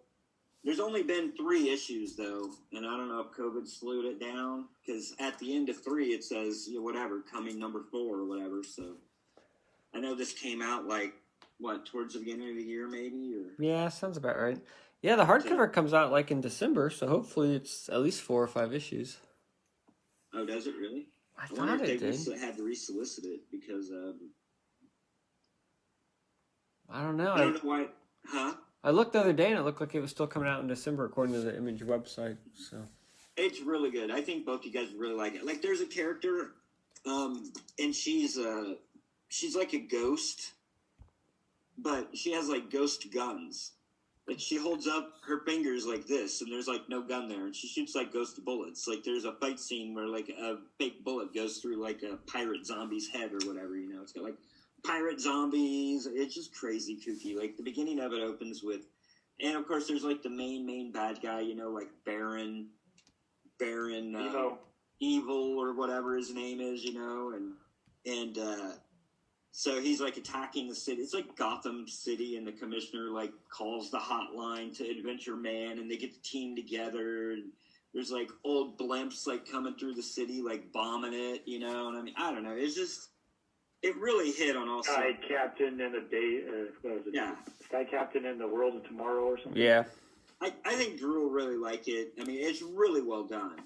Speaker 2: There's only been 3 issues, though, and I don't know if COVID slowed it down, because at the end of 3, it says, coming number 4 or whatever, so I know this came out, like, towards the beginning of the year, maybe? Or
Speaker 1: Yeah, sounds about right. Yeah, the hardcover comes out, like, in December, so hopefully it's at least 4 or 5 issues.
Speaker 2: Oh, does it really?
Speaker 1: I
Speaker 2: wonder
Speaker 1: thought
Speaker 2: if
Speaker 1: it
Speaker 2: they
Speaker 1: did.
Speaker 2: had to resolicit it, because,
Speaker 1: I don't know.
Speaker 2: I don't know why, huh?
Speaker 1: I looked the other day and it looked like it was still coming out in December according to the Image website. So
Speaker 2: It's really good. I think both you guys would really like it. Like, there's a character, and she's like a ghost, but she has like ghost guns. Like, she holds up her fingers like this, and there's like no gun there, and she shoots like ghost bullets. Like, there's a fight scene where like a fake bullet goes through like a pirate zombie's head or whatever. It's got like pirate zombies. It's just crazy kooky. Like, the beginning of it opens with, and of course there's like the main bad guy, like Baron Evil or whatever his name is, and so he's like attacking the city. It's like Gotham City, and the commissioner like calls the hotline to Adventure Man, and they get the team together, and there's like old blimps like coming through the city, like bombing it, and I mean, I don't know, it's just, it really hit on all
Speaker 3: Sky
Speaker 2: sides.
Speaker 3: Captain and the day, what was it?
Speaker 2: Yeah.
Speaker 3: Sky Captain and the World of Tomorrow or something.
Speaker 1: yeah,
Speaker 2: I think Drew will really like it. I mean, it's really well done.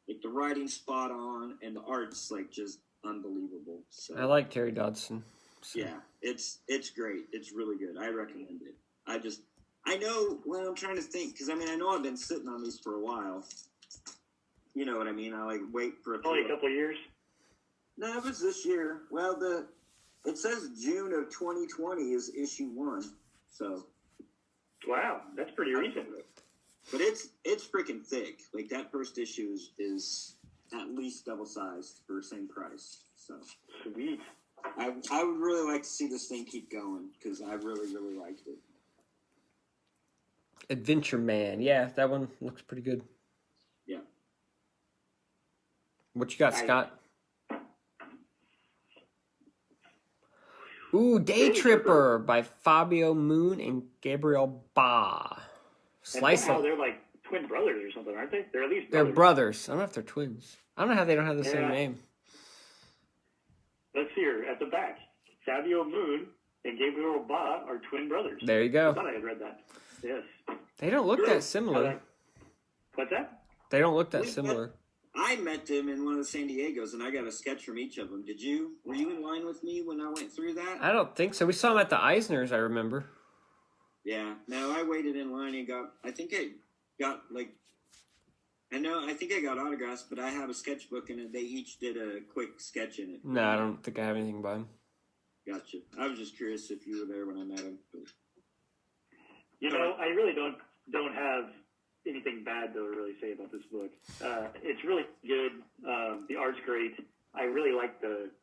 Speaker 2: Like, the writing's spot on, and the art's like just unbelievable. So
Speaker 1: I like Terry Dodson. So.
Speaker 2: yeah, it's great. It's really good. I recommend it. I know. Well, I'm trying to think, because I mean, I know I've been sitting on these for a while. You know what I mean? I like wait for
Speaker 3: Only a couple of years.
Speaker 2: No, it was this year. Well, it says June of 2020 is issue 1. So
Speaker 3: Wow, that's pretty recent.
Speaker 2: but it's freaking thick. Like, that first issue is at least double sized for the same price. So
Speaker 3: Sweet.
Speaker 2: I would really like to see this thing keep going, because I really, really liked it.
Speaker 1: Adventure Man. Yeah, that one looks pretty good.
Speaker 2: Yeah.
Speaker 1: What you got, Scott? Ooh, Daytripper by Fabio Moon and Gabriel Ba.
Speaker 3: And somehow they're like twin brothers or something, aren't they? They're at least
Speaker 1: They're
Speaker 3: brothers.
Speaker 1: brothers. I don't know if they're twins. I don't know how they don't have the same name.
Speaker 3: Let's see here at the back. Savio Moon and Gabriel Ba are twin brothers.
Speaker 1: There you go.
Speaker 3: I thought I had read that. Yes.
Speaker 1: They don't look that similar.
Speaker 3: What's that?
Speaker 1: They don't look that similar.
Speaker 2: I met them in one of the San Diegos, and I got a sketch from each of them. Did you? Were you in line with me when I went through that?
Speaker 1: I don't think so. We saw them at the Eisners, I remember.
Speaker 2: Yeah. No, I waited in line and got. I think I got I think I got autographs, but I have a sketchbook, and they each did a quick sketch in it.
Speaker 1: No, I don't think I have anything by them.
Speaker 2: Gotcha. I was just curious if you were there when I met them. But...
Speaker 3: You know, I really don't have anything bad to really say about this book. It's really good. The art's great. I really like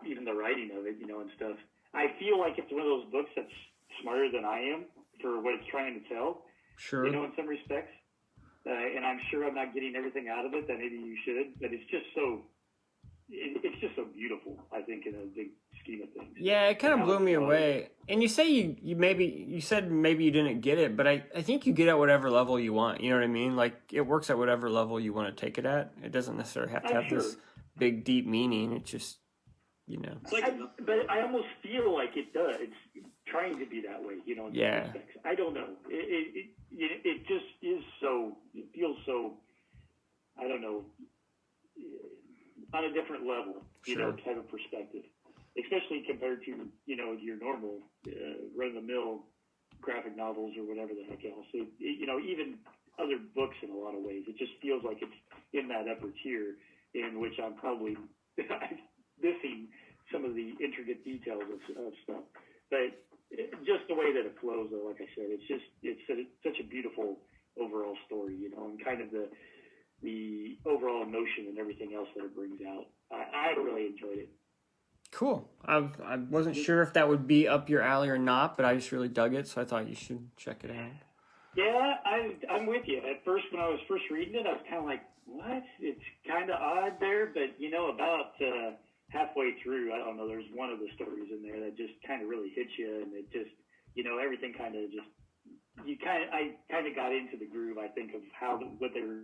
Speaker 3: even the writing of it, and stuff. I feel like it's one of those books that's smarter than I am for what it's trying to tell.
Speaker 1: Sure.
Speaker 3: In some respects. And I'm sure I'm not getting everything out of it that maybe you should, but it's just so beautiful, I think, in a big scheme of things.
Speaker 1: Yeah, it kind of blew me away. And you say you said maybe you didn't get it, but I think you get at whatever level you want. You know what I mean? Like, it works at whatever level you want to take it at. It doesn't necessarily have to have this big, deep meaning. It's just,
Speaker 3: But I almost feel like it does. It's trying to be that way, in some respects. I don't know. It just is so, it feels so, I don't know, on a different level, type of perspective. Especially compared to, your normal run-of-the-mill graphic novels or whatever the heck else. Even other books in a lot of ways. It just feels like it's in that upper tier in which I'm probably missing some of the intricate details of stuff. But just the way that it flows, though, like I said, it's such a beautiful overall story, and kind of the overall emotion and everything else that it brings out. I really enjoyed it.
Speaker 1: Cool. I wasn't sure if that would be up your alley or not, but I just really dug it, so I thought you should check it out.
Speaker 3: Yeah, I'm with you. At first, when I was first reading it, I was kind of like, what? It's kind of odd there, but, about halfway through, I don't know, there's one of the stories in there that just kind of really hits you, and it just, everything kind of just, I kind of got into the groove, I think, of what they were.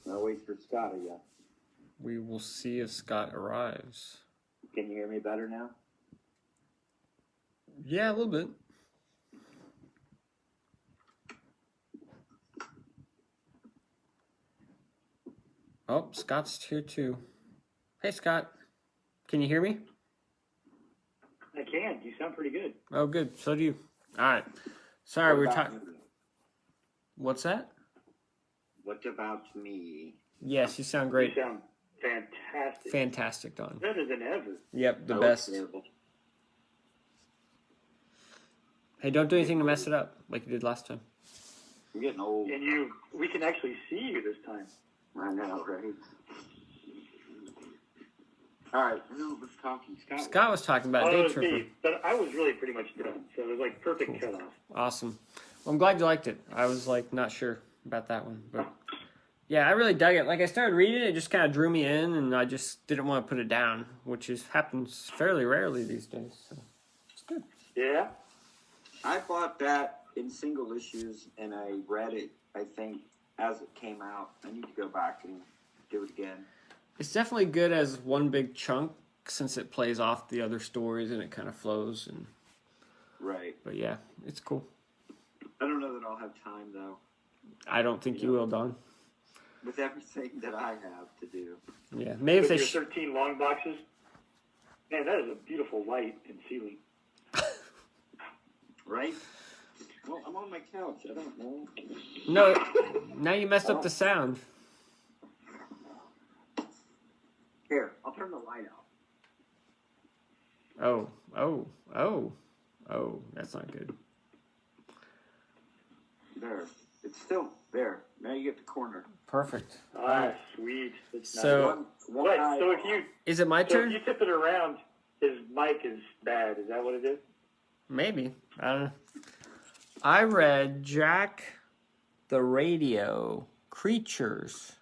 Speaker 2: I'll wait for Scott again.
Speaker 1: We will see if Scott arrives.
Speaker 2: Can you hear me better now?
Speaker 1: Yeah, a little bit. Oh, Scott's here too. Hey, Scott. Can you hear me?
Speaker 3: I can. You sound pretty good.
Speaker 1: Oh, good. So do you. All right. Sorry,
Speaker 2: What
Speaker 1: we were
Speaker 2: about
Speaker 1: talking.
Speaker 2: me?
Speaker 1: What's that?
Speaker 2: What about me?
Speaker 1: Yes, you sound great.
Speaker 3: You sound fantastic.
Speaker 1: Fantastic, Don.
Speaker 3: Better than ever.
Speaker 1: Yep, the
Speaker 2: Oh,
Speaker 1: best.
Speaker 2: terrible.
Speaker 1: Hey, don't do anything to mess it up like you did last time.
Speaker 2: I'm getting old.
Speaker 3: And we can actually see you this time.
Speaker 2: I know, right? All right, who was talking?
Speaker 1: Scott was talking about
Speaker 3: Oh, it was
Speaker 1: Daytripper.
Speaker 3: me, but I was really pretty much done, so it was like perfect cutoff.
Speaker 1: Awesome. Well, I'm glad you liked it. I was like not sure about that one, but yeah, I really dug it. Like I started reading it, it just kind of drew me in, and I just didn't want to put it down, which happens fairly rarely these days. So it's good.
Speaker 3: Yeah?
Speaker 2: I bought that in single issues, and I read it, I think, as it came out. I need to go back and do it again.
Speaker 1: It's definitely good as one big chunk since it plays off the other stories and it kind of flows. And
Speaker 2: Right.
Speaker 1: but yeah, it's cool.
Speaker 2: I don't know that I'll have time, though,
Speaker 1: I don't think you will, Don.
Speaker 2: with everything that I have to do.
Speaker 1: Yeah, maybe if
Speaker 3: With
Speaker 1: they
Speaker 3: your 13 long boxes. Man, that is a beautiful light and ceiling.
Speaker 2: Right? Well, I'm on my couch. I don't know.
Speaker 1: No, now you messed up the sound.
Speaker 2: Here, I'll turn the light out.
Speaker 1: Oh, that's not good.
Speaker 2: There. It's still there. Now you get the corner.
Speaker 1: Perfect.
Speaker 3: Ah, sweet. That's
Speaker 1: So-
Speaker 3: What?
Speaker 2: eye
Speaker 3: So
Speaker 2: off.
Speaker 1: Is it my
Speaker 3: if
Speaker 1: turn?
Speaker 3: you tip it around, his mic is bad. Is that what it is?
Speaker 1: Maybe. I don't know. I read Jack the Radio Creatures.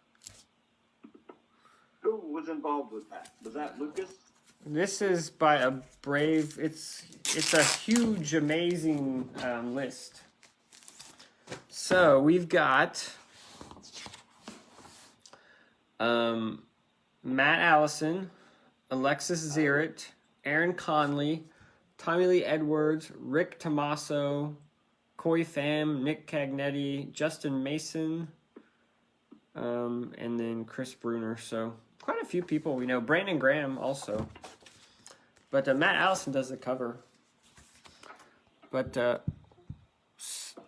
Speaker 2: Who was involved with that? Was that Lucas?
Speaker 1: This is by a brave. It's a huge, amazing list. So we've got Matt Allison, Alexis Zierett, Aaron Conley, Tommy Lee Edwards, Rick Tommaso, Coy Pham, Nick Cagnetti, Justin Mason, and then Chris Bruner. So quite a few people we know. Brandon Graham also. But Matt Allison does the cover. But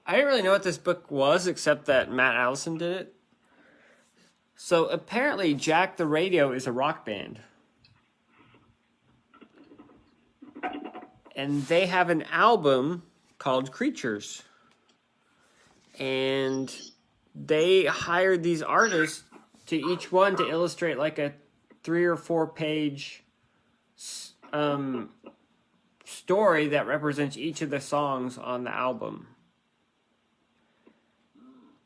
Speaker 1: I didn't really know what this book was, except that Matt Allison did it. So apparently Jack the Radio is a rock band. And they have an album called Creatures. And they hired these artists to each one to illustrate like a 3 or 4 page story that represents each of the songs on the album.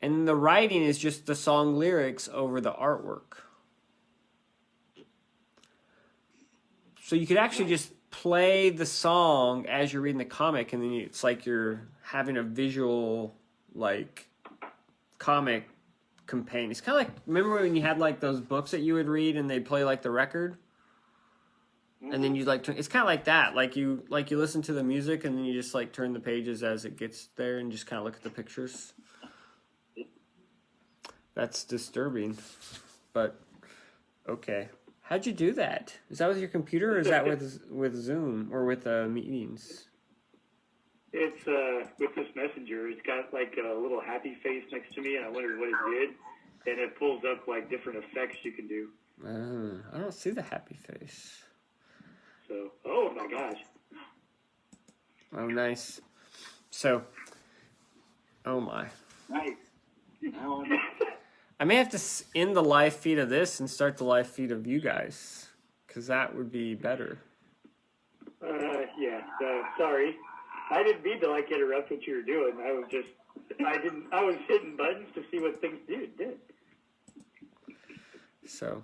Speaker 1: And the writing is just the song lyrics over the artwork. So you could actually just play the song as you're reading the comic, and then it's like you're having a visual, like, comic companion. It's kind of like, remember when you had, like, those books that you would read and they'd play, like, the record? And then you like, it's kind of like that. Like you listen to the music and then you just, like, turn the pages as it gets there and just kind of look at the pictures. That's disturbing, but okay. How'd you do that? Is that with your computer, or is that with Zoom or with meetings?
Speaker 3: It's with this messenger. It's got like a little happy face next to me, and I wondered what it did. And it pulls up like different effects you can do.
Speaker 1: I don't see the happy face.
Speaker 3: So, oh my gosh.
Speaker 1: Oh, nice. So, oh my.
Speaker 2: Nice. Now
Speaker 1: I may have to end the live feed of this and start the live feed of you guys, because that would be better.
Speaker 3: Yeah. Sorry, I didn't mean to like interrupt what you were doing. I was hitting buttons to see what things did.
Speaker 1: So,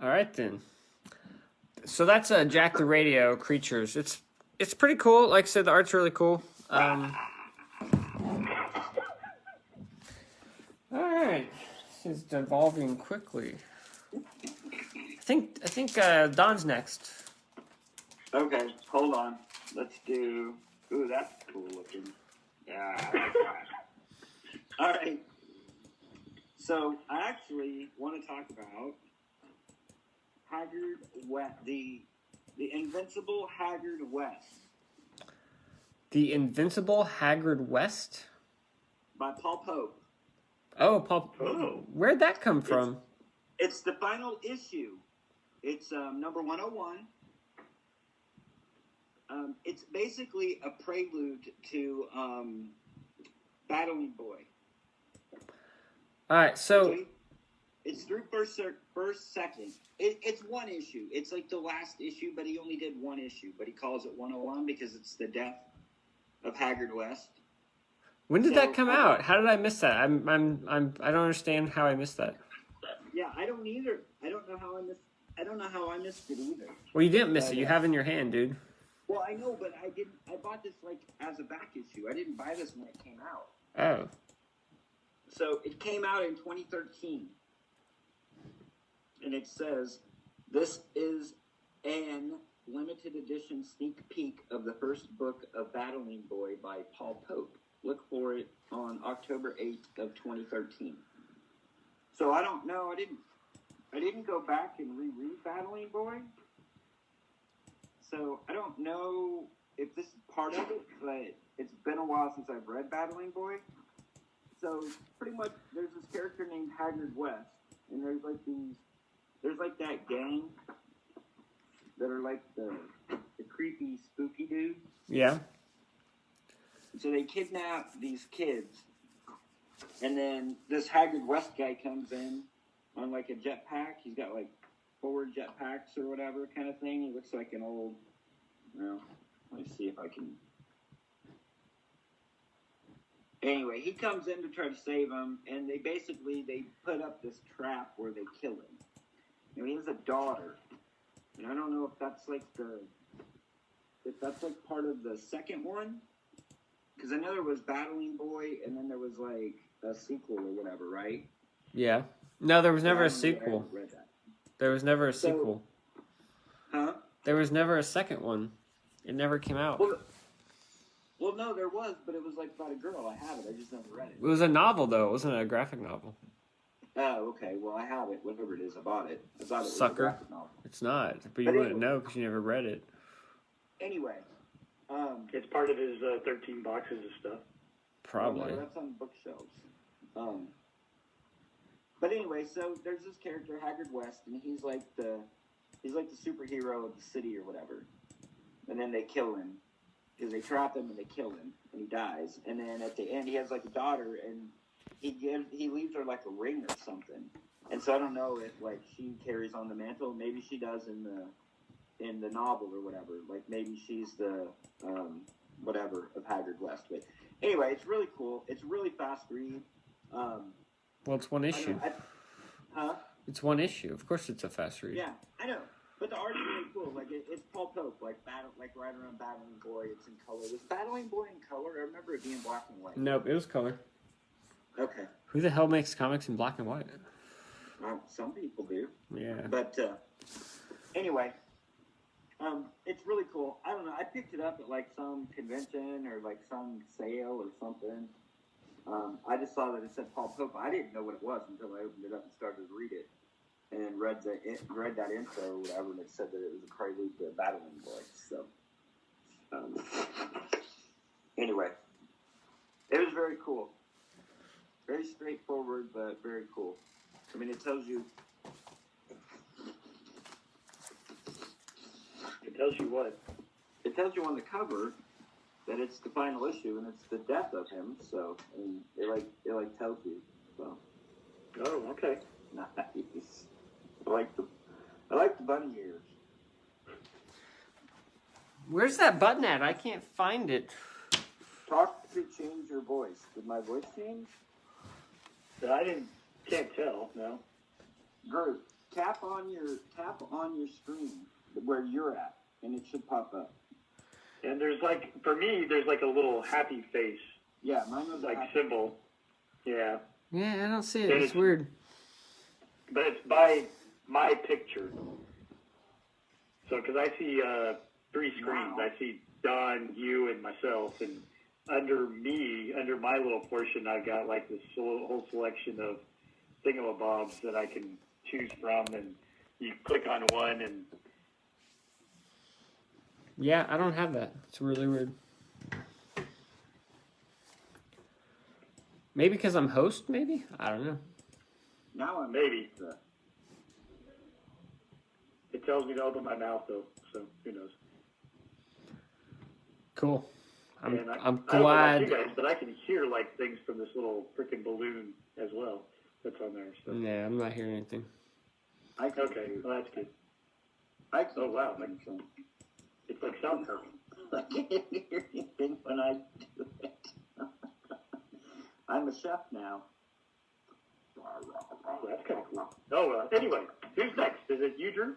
Speaker 1: all right then. So that's Jack the Radio Creatures. It's pretty cool. Like I said, the art's really cool. All right, this is devolving quickly. I think Don's next.
Speaker 2: Okay, hold on. Let's do. Ooh, that's cool looking. Yeah. All right. So I actually want to talk about Haggard West, the Invincible Haggard West
Speaker 1: The Invincible Haggard West?
Speaker 2: by Paul Pope.
Speaker 1: Oh, Paul.
Speaker 3: Oh.
Speaker 1: Where'd that come from?
Speaker 2: It's the final issue. It's number 101. It's basically a prelude to Battling Boy.
Speaker 1: All right, so
Speaker 2: it's through first, second. It's one issue. It's like the last issue, but he only did one issue. But he calls it 101 because it's the death of Haggard West.
Speaker 1: when did that come out? How did I miss that? I don't understand how I missed that.
Speaker 2: Yeah, I don't either. I don't know how I missed it either.
Speaker 1: Well, you didn't miss it. You have it in your hand, dude.
Speaker 2: Well, I know, but I didn't. I bought this like as a back issue. I didn't buy this when it came out.
Speaker 1: Oh.
Speaker 2: So it came out in 2013, and it says, "This is an limited edition sneak peek of the first book of Battling Boy by Paul Pope. Look for it on October 8th of 2013." So I don't know. I didn't go back and reread Battling Boy. So I don't know if this is part of it, but it's been a while since I've read Battling Boy. So pretty much there's this character named Haggard West, and there's like that gang that are like the creepy, spooky dudes.
Speaker 1: Yeah.
Speaker 2: So they kidnap these kids, and then this Haggard West guy comes in on like a jetpack. He's got like 4 jetpacks or whatever kind of thing. He looks like an old, well, let me see if I can. Anyway, he comes in to try to save him, and they put up this trap where they kill him. And he has a daughter, and I don't know if that's like part of the second one, because I know there was Battling Boy, and then there was like a sequel or whatever, right?
Speaker 1: Yeah. No, there was never a sequel.
Speaker 2: Read that.
Speaker 1: There was never a sequel.
Speaker 2: Huh?
Speaker 1: There was never a second one. It never came out.
Speaker 2: Well, no, there was, but it was like about a girl. I have it. I just never read it.
Speaker 1: It was a novel, though. It wasn't a graphic novel.
Speaker 2: Oh, okay. Well, I have it. Whatever it is, I bought it. I thought it was
Speaker 1: Sucker.
Speaker 2: a graphic novel.
Speaker 1: It's not. But you wouldn't know because you never read it.
Speaker 2: Anyway.
Speaker 3: It's part of his 13 boxes of stuff.
Speaker 1: Probably.
Speaker 2: No, that's on bookshelves. But anyway, so there's this character, Haggard West, and he's like the superhero of the city or whatever. And then they kill him. Because they trap him and they kill him, and he dies. And then at the end, he has like a daughter, and he leaves her like a ring or something. And so I don't know if like she carries on the mantle. Maybe she does in the novel or whatever. Like maybe she's the whatever of Haggard West. But anyway, it's really cool. It's a really fast read.
Speaker 1: Well, it's one issue.
Speaker 2: Huh?
Speaker 1: It's one issue. Of course, it's a fast read.
Speaker 2: Yeah, I know. But the art is really cool. Like it's Paul Pope, like right around Battling Boy. It's in color. Was Battling Boy in color? I remember it being black and white.
Speaker 1: Nope, it was color.
Speaker 2: Okay.
Speaker 1: Who the hell makes comics in black and white?
Speaker 2: Some people do.
Speaker 1: Yeah.
Speaker 2: But anyway, it's really cool. I don't know. I picked it up at like some convention or like some sale or something. I just saw that it said Paul Pope. I didn't know what it was until I opened it up and started to read it. And read that intro or whatever, and it said that it was a prelude to Battling Boy. So, anyway, it was very cool. Very straightforward, but very cool. I mean, it tells you.
Speaker 3: It tells you what?
Speaker 2: It tells you on the cover that it's the final issue and it's the death of him. So, and it tells you. So.
Speaker 3: Oh, okay.
Speaker 2: Nice. I like the bunny ears.
Speaker 1: Where's that button at? I can't find it.
Speaker 2: Talk to change your voice. Did my voice change?
Speaker 3: Can't tell. No.
Speaker 2: Gert, tap on your screen where you're at, and it should pop up.
Speaker 3: And there's like, for me, there's like a little happy face.
Speaker 2: Yeah, mine was
Speaker 3: like symbol. Yeah.
Speaker 1: Yeah, I don't see it.
Speaker 3: And
Speaker 1: It's weird.
Speaker 3: But it's by my picture. So, because I see 3 screens.
Speaker 2: Wow.
Speaker 3: I see Don, you, and myself. And under my little portion, I've got like this whole selection of thingamabobs that I can choose from, and you click on one, and
Speaker 1: Yeah, I don't have that. It's really weird. Maybe because I'm host, maybe? I don't know.
Speaker 2: Now I'm
Speaker 3: maybe. It tells me to open my mouth, though, so who knows.
Speaker 1: Cool. I'm
Speaker 3: I don't know about
Speaker 1: glad.
Speaker 3: you guys, but I can hear like things from this little freaking balloon as well that's on there. So.
Speaker 1: Yeah, I'm not hearing anything.
Speaker 3: Okay, well that's good. Oh wow, it's like soundproof.
Speaker 2: I can't hear anything when I do it. I'm a chef now.
Speaker 3: Oh, that's kind of cool. Oh, anyway, who's next? Is it you, Drew?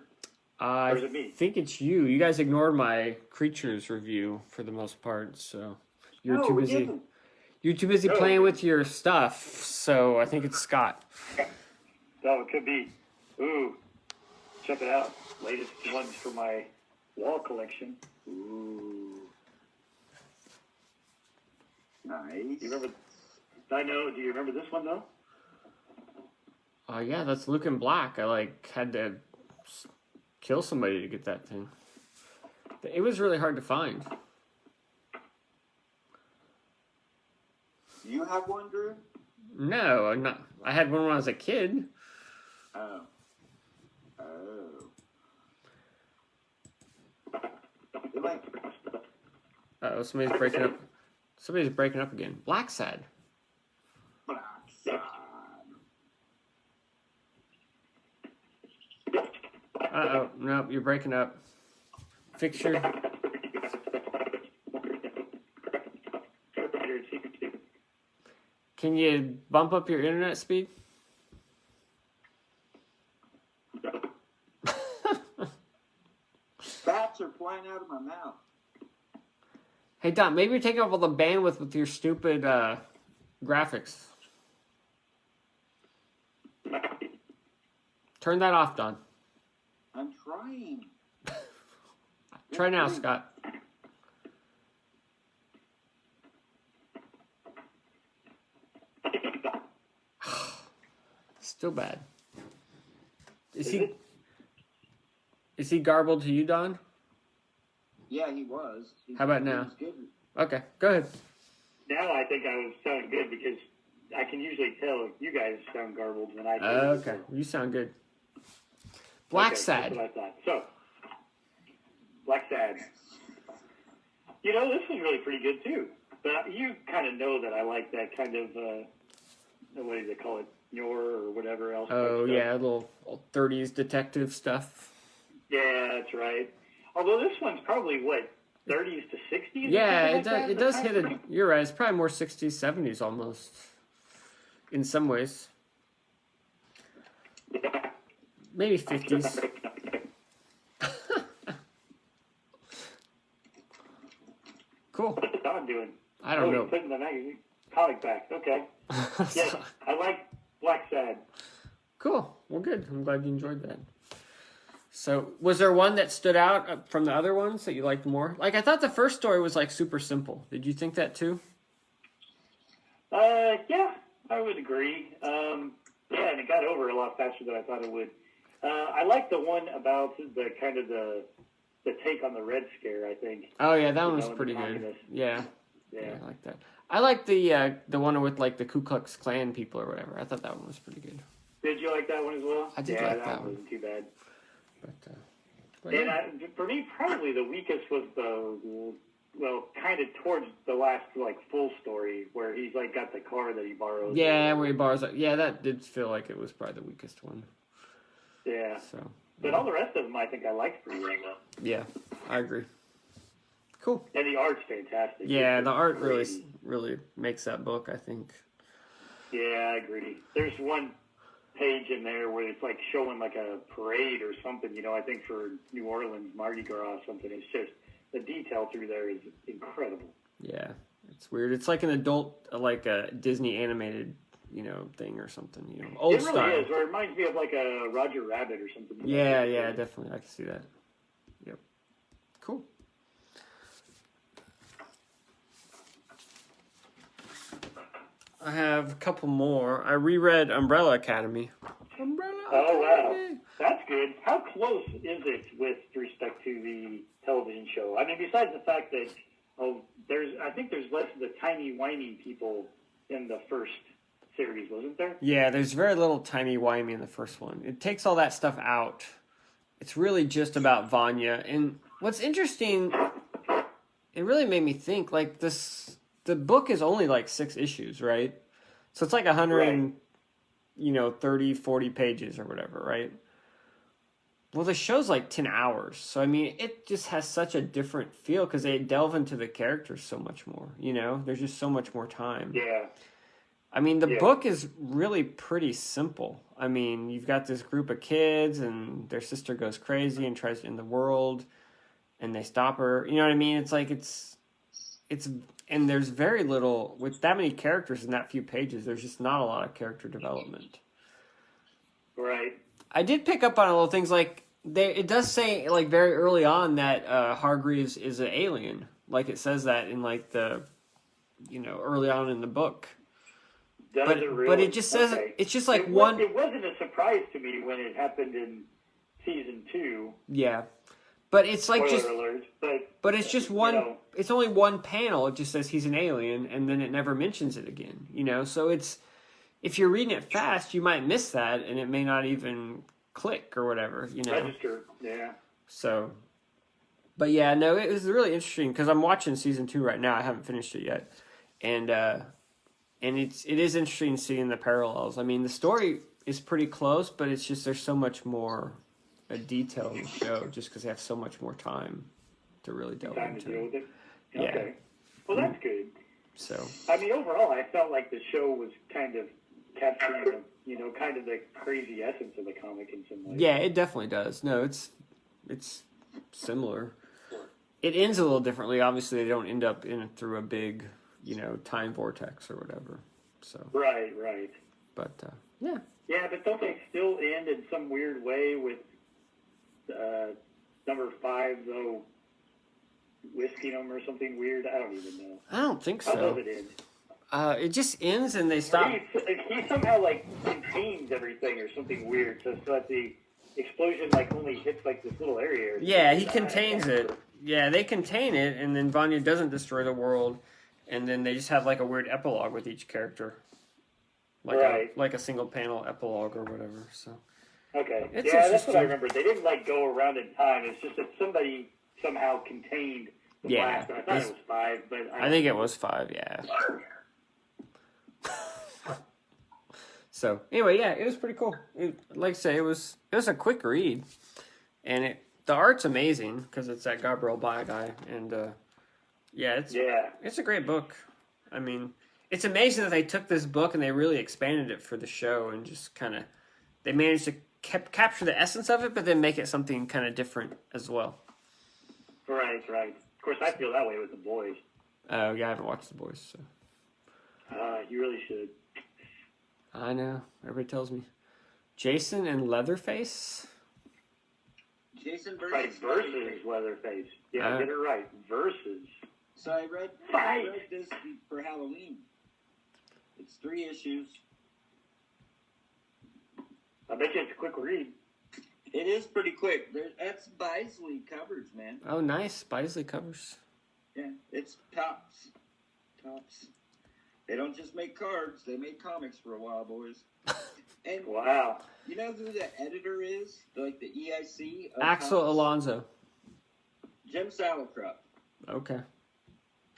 Speaker 1: I
Speaker 3: Or is it me?
Speaker 1: think it's you. You guys ignored my creatures review for the most part, so you're
Speaker 2: No,
Speaker 1: too
Speaker 2: we
Speaker 1: busy.
Speaker 2: didn't.
Speaker 1: You're too busy
Speaker 3: No.
Speaker 1: playing with your stuff. So I think it's Scott.
Speaker 3: Oh, it could be. Ooh, check it out. Latest ones for my wall collection.
Speaker 2: Ooh. Nice.
Speaker 3: Do you remember? I know. Do you remember this one though?
Speaker 1: Oh yeah, that's Luke in Black. I had to kill somebody to get that thing. It was really hard to find.
Speaker 2: You have one, Drew?
Speaker 1: No, I'm not. I had one when I was a kid.
Speaker 2: Oh. Oh. They're like,
Speaker 1: Uh-oh, somebody's breaking up. Somebody's breaking up again. Black Sad.
Speaker 2: black side.
Speaker 1: Uh-oh, nope, you're breaking up. Fix your... Can you bump up your internet speed?
Speaker 2: Bats are flying out of my mouth.
Speaker 1: Hey, Don, maybe you're taking up all the bandwidth with your stupid graphics. Turn that off, Don.
Speaker 2: I'm trying.
Speaker 1: Try now, Scott. Still bad. Is he garbled to you, Don?
Speaker 2: Yeah, he was.
Speaker 1: How about
Speaker 2: He
Speaker 1: now?
Speaker 2: was good.
Speaker 1: Okay, go ahead.
Speaker 3: Now I think I was sounding good because I can usually tell if you guys sound garbled when I do.
Speaker 1: Okay, you sound good. Black Sad.
Speaker 3: That's what I thought. So, Black Sad. You know, this is really pretty good too. But you kind of know that I like that kind of, what do they call it? Noir or whatever else.
Speaker 1: Oh,
Speaker 3: stuff.
Speaker 1: yeah, little 30s detective stuff.
Speaker 3: Yeah, that's right. Although this one's probably, what, 30s to 60s?
Speaker 1: Yeah, it does
Speaker 3: Like
Speaker 1: hit it. You're right. It's probably more 60s, 70s almost. In some ways. Maybe 50s. Cool.
Speaker 3: What's Don doing?
Speaker 1: I don't know.
Speaker 3: He's putting the magazine comic back. Okay. Yes, I like Black Sad.
Speaker 1: Cool. Well, good. I'm glad you enjoyed that. So, was there one that stood out from the other ones that you liked more? Like, I thought the first story was, like, super simple. Did you think that, too?
Speaker 3: Yeah, I would agree. Yeah, and it got over a lot faster than I thought it would. I like the one about the kind of the take on the Red Scare, I think.
Speaker 1: Oh, yeah, that one was
Speaker 3: the
Speaker 1: pretty good.
Speaker 3: communist.
Speaker 1: Yeah.
Speaker 3: Yeah.
Speaker 1: Yeah, I like that. I like the one with, like, the Ku Klux Klan people or whatever. I thought that one was pretty good.
Speaker 3: Did you like that one as well?
Speaker 1: I did
Speaker 3: yeah,
Speaker 1: like that one.
Speaker 3: wasn't too bad.
Speaker 1: But
Speaker 3: And
Speaker 1: yeah.
Speaker 3: for me, probably the weakest was kind of towards the last, like, full story where he's, like, got the car that he borrowed.
Speaker 1: Yeah, where he borrows it. Yeah, that did feel like it was probably the weakest one.
Speaker 3: Yeah.
Speaker 1: So.
Speaker 3: But all the rest of them, I think I liked pretty well.
Speaker 1: Yeah, I agree. Cool.
Speaker 3: And the art's fantastic.
Speaker 1: Yeah,
Speaker 3: It's
Speaker 1: the art
Speaker 3: crazy.
Speaker 1: really makes that book, I think.
Speaker 3: Yeah, I agree. There's one page in there where it's like showing like a parade or something, you know, I think for New Orleans, Mardi Gras or something. It's just, the detail through there is incredible.
Speaker 1: Yeah, it's weird. It's like an adult, like a Disney animated, you know, thing or something, you know, old
Speaker 3: It really
Speaker 1: style.
Speaker 3: is, or it reminds me of like a Roger Rabbit or something.
Speaker 1: Yeah, definitely. I can see that. Yep. Cool. I have a couple more. I reread Umbrella Academy. Umbrella
Speaker 3: Oh,
Speaker 1: Academy.
Speaker 3: wow. That's good. How close is it with respect to the television show? I mean, besides the fact that, I think there's less of the timey-wimey people in the first series, wasn't there?
Speaker 1: Yeah, there's very little timey-wimey in the first one. It takes all that stuff out. It's really just about Vanya. And what's interesting, it really made me think, like, the book is only like 6 issues, right? So it's like 30, 40 pages or whatever, right? Well, the show's like 10 hours. So, I mean, it just has such a different feel because they delve into the characters so much more, There's just so much more time.
Speaker 3: Yeah.
Speaker 1: I mean, the book is really pretty simple. I mean, you've got this group of kids and their sister goes crazy and tries to end the world and they stop her. You know what I mean? It's like, and there's very little, with that many characters in that few pages, there's just not a lot of character development.
Speaker 3: Right.
Speaker 1: I did pick up on little things like, it does say, like, very early on that Hargreaves is an alien. Like, it says that in, like, the, early on in the book. But it just says, it's just like
Speaker 3: it
Speaker 1: one...
Speaker 3: It wasn't a surprise to me when it happened in season 2.
Speaker 1: Yeah. But it's like
Speaker 3: Spoiler
Speaker 1: just...
Speaker 3: alert,
Speaker 1: but it's just one... It's only one panel. It just says he's an alien, and then it never mentions it again, So it's... If you're reading it fast, you might miss that, and it may not even click or whatever,
Speaker 3: Register, yeah.
Speaker 1: So... But yeah, no, it was really interesting, because I'm watching season 2 right now. I haven't finished it yet. And it is interesting seeing the parallels. I mean, the story is pretty close, but it's just there's so much more detail in the show just because they have so much more time to really delve into.
Speaker 3: To deal with it?
Speaker 1: Yeah.
Speaker 3: Okay. Well, that's good.
Speaker 1: So.
Speaker 3: I mean, overall, I felt like the show was kind of capturing, kind of the crazy essence of the comic in some ways.
Speaker 1: Yeah, it definitely does. No, it's similar. It ends a little differently. Obviously, they don't end up through a big... time vortex or whatever. So
Speaker 3: right.
Speaker 1: But yeah.
Speaker 3: Yeah, but don't they still end in some weird way with number 5 though whisking them or something weird? I don't even know.
Speaker 1: I don't think so.
Speaker 3: How does it end?
Speaker 1: It just ends and they stop.
Speaker 3: He somehow like contains everything or something weird, so that the explosion like only hits like this little area.
Speaker 1: Yeah, he contains it. Yeah, they contain it, and then Vanya doesn't destroy the world. And then they just have like a weird epilogue with each character, like a single panel epilogue or whatever. So
Speaker 3: okay, that's what I remember. They didn't like go around in time. It's just that somebody somehow contained the blast. And I thought it was 5, but
Speaker 1: I think it was 5. Yeah. So anyway, yeah, it was pretty cool. Like I say, it was a quick read, and the art's amazing because it's that Gabriel Baya guy and. It's a great book. I mean, it's amazing that they took this book and they really expanded it for the show and just kind of they managed to capture the essence of it, but then make it something kind of different as well.
Speaker 3: Right. Of course, I feel that way with The Boys.
Speaker 1: Oh, yeah, I haven't watched The Boys, so.
Speaker 3: You really should.
Speaker 1: I know. Everybody tells me. Jason and Leatherface?
Speaker 2: Jason
Speaker 3: versus Leatherface. Yeah, get it right. Versus.
Speaker 2: So I read this for Halloween. It's 3 issues.
Speaker 3: I bet you it's a quick read.
Speaker 2: It is pretty quick. That's Bisley covers, man.
Speaker 1: Oh, nice. Bisley covers.
Speaker 2: Yeah, it's tops. They don't just make cards. They make comics for a while, boys. And
Speaker 3: wow.
Speaker 2: You know who the editor is? Like the EIC?
Speaker 1: Axel
Speaker 2: comics?
Speaker 1: Alonso.
Speaker 2: Jim Salicrup.
Speaker 1: Okay.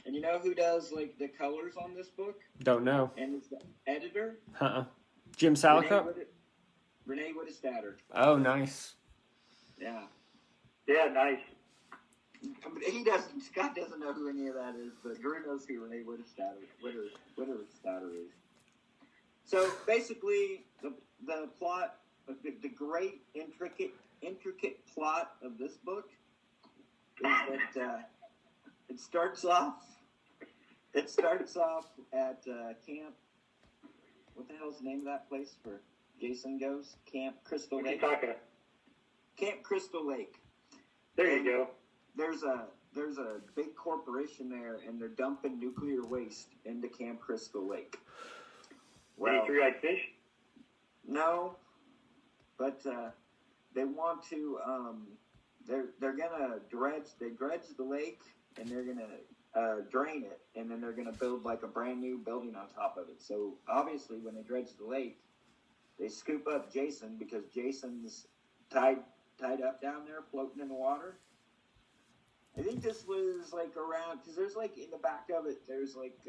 Speaker 2: And you know who does like the colors on this book?
Speaker 1: Don't know.
Speaker 2: And is the editor?
Speaker 1: Jim Salicrup?
Speaker 2: Renee Wittestatter.
Speaker 1: Oh, nice.
Speaker 2: Yeah.
Speaker 3: Yeah, nice.
Speaker 2: He doesn't. Scott doesn't know who any of that is, but Drew knows who Renee Wittestatter is. So basically, the plot, the great intricate plot of this book is that it starts off at camp. What the hell's the name of that place where Jason goes? Camp Crystal Lake. Camp Crystal Lake.
Speaker 3: There you go.
Speaker 2: There's a big corporation there, and they're dumping nuclear waste into Camp Crystal Lake. Well,
Speaker 3: Any three-eyed fish?
Speaker 2: no, but they want to. They're gonna dredge. They dredge the lake, and they're gonna drain it, and then they're gonna build like a brand new building on top of it. So obviously, when they dredge the lake, they scoop up Jason because Jason's tied up down there, floating in the water. I think this was like around because there's like in the back of it, there's like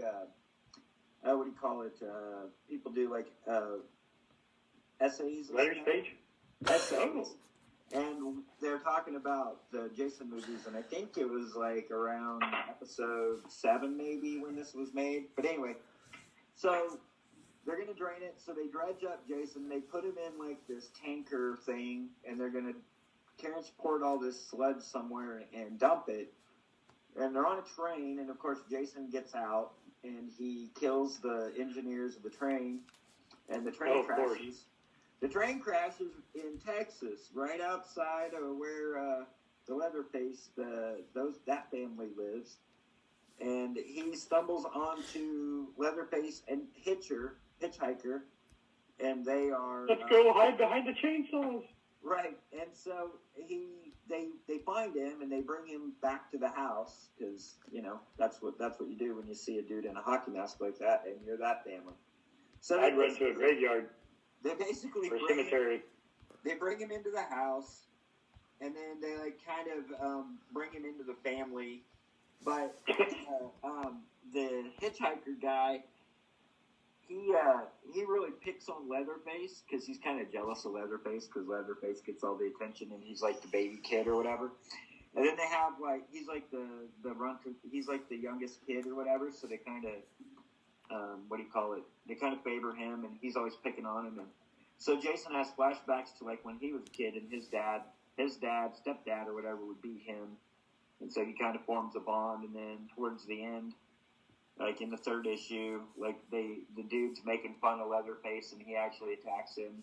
Speaker 2: what do you call it? People do like essays.
Speaker 3: Letters page?
Speaker 2: Essays. And they're talking about the Jason movies, and I think it was like around episode 7 maybe when this was made. But anyway, so they're going to drain it, so they dredge up Jason. They put him in like this tanker thing, and they're going to transport all this sludge somewhere and dump it. And they're on a train, and of course Jason gets out, and he kills the engineers of the train, and the train crashes. The train crashes in Texas, right outside of where the Leatherface, that family lives. And he stumbles onto Leatherface and Hitchhiker, and they are...
Speaker 3: Let's go hide behind the chainsaws.
Speaker 2: Right, and so they find him, and they bring him back to the house, because, you know, that's what you do when you see a dude in a hockey mask like that, and you're that family. So
Speaker 3: I'd run to a graveyard.
Speaker 2: They basically bring him into the house, and then they like kind of bring him into the family. But the hitchhiker guy, he really picks on Leatherface because he's kind of jealous of Leatherface because Leatherface gets all the attention and he's like the baby kid or whatever. And then they have like he's like he's like the youngest kid or whatever. So they kind of what do you call it? They kind of favor him, and he's always picking on him. And so Jason has flashbacks to like when he was a kid, and his dad, stepdad, or whatever would beat him, and so he kind of forms a bond. And then towards the end, like in the 3rd issue, like the dude's making fun of Leatherface, and he actually attacks him,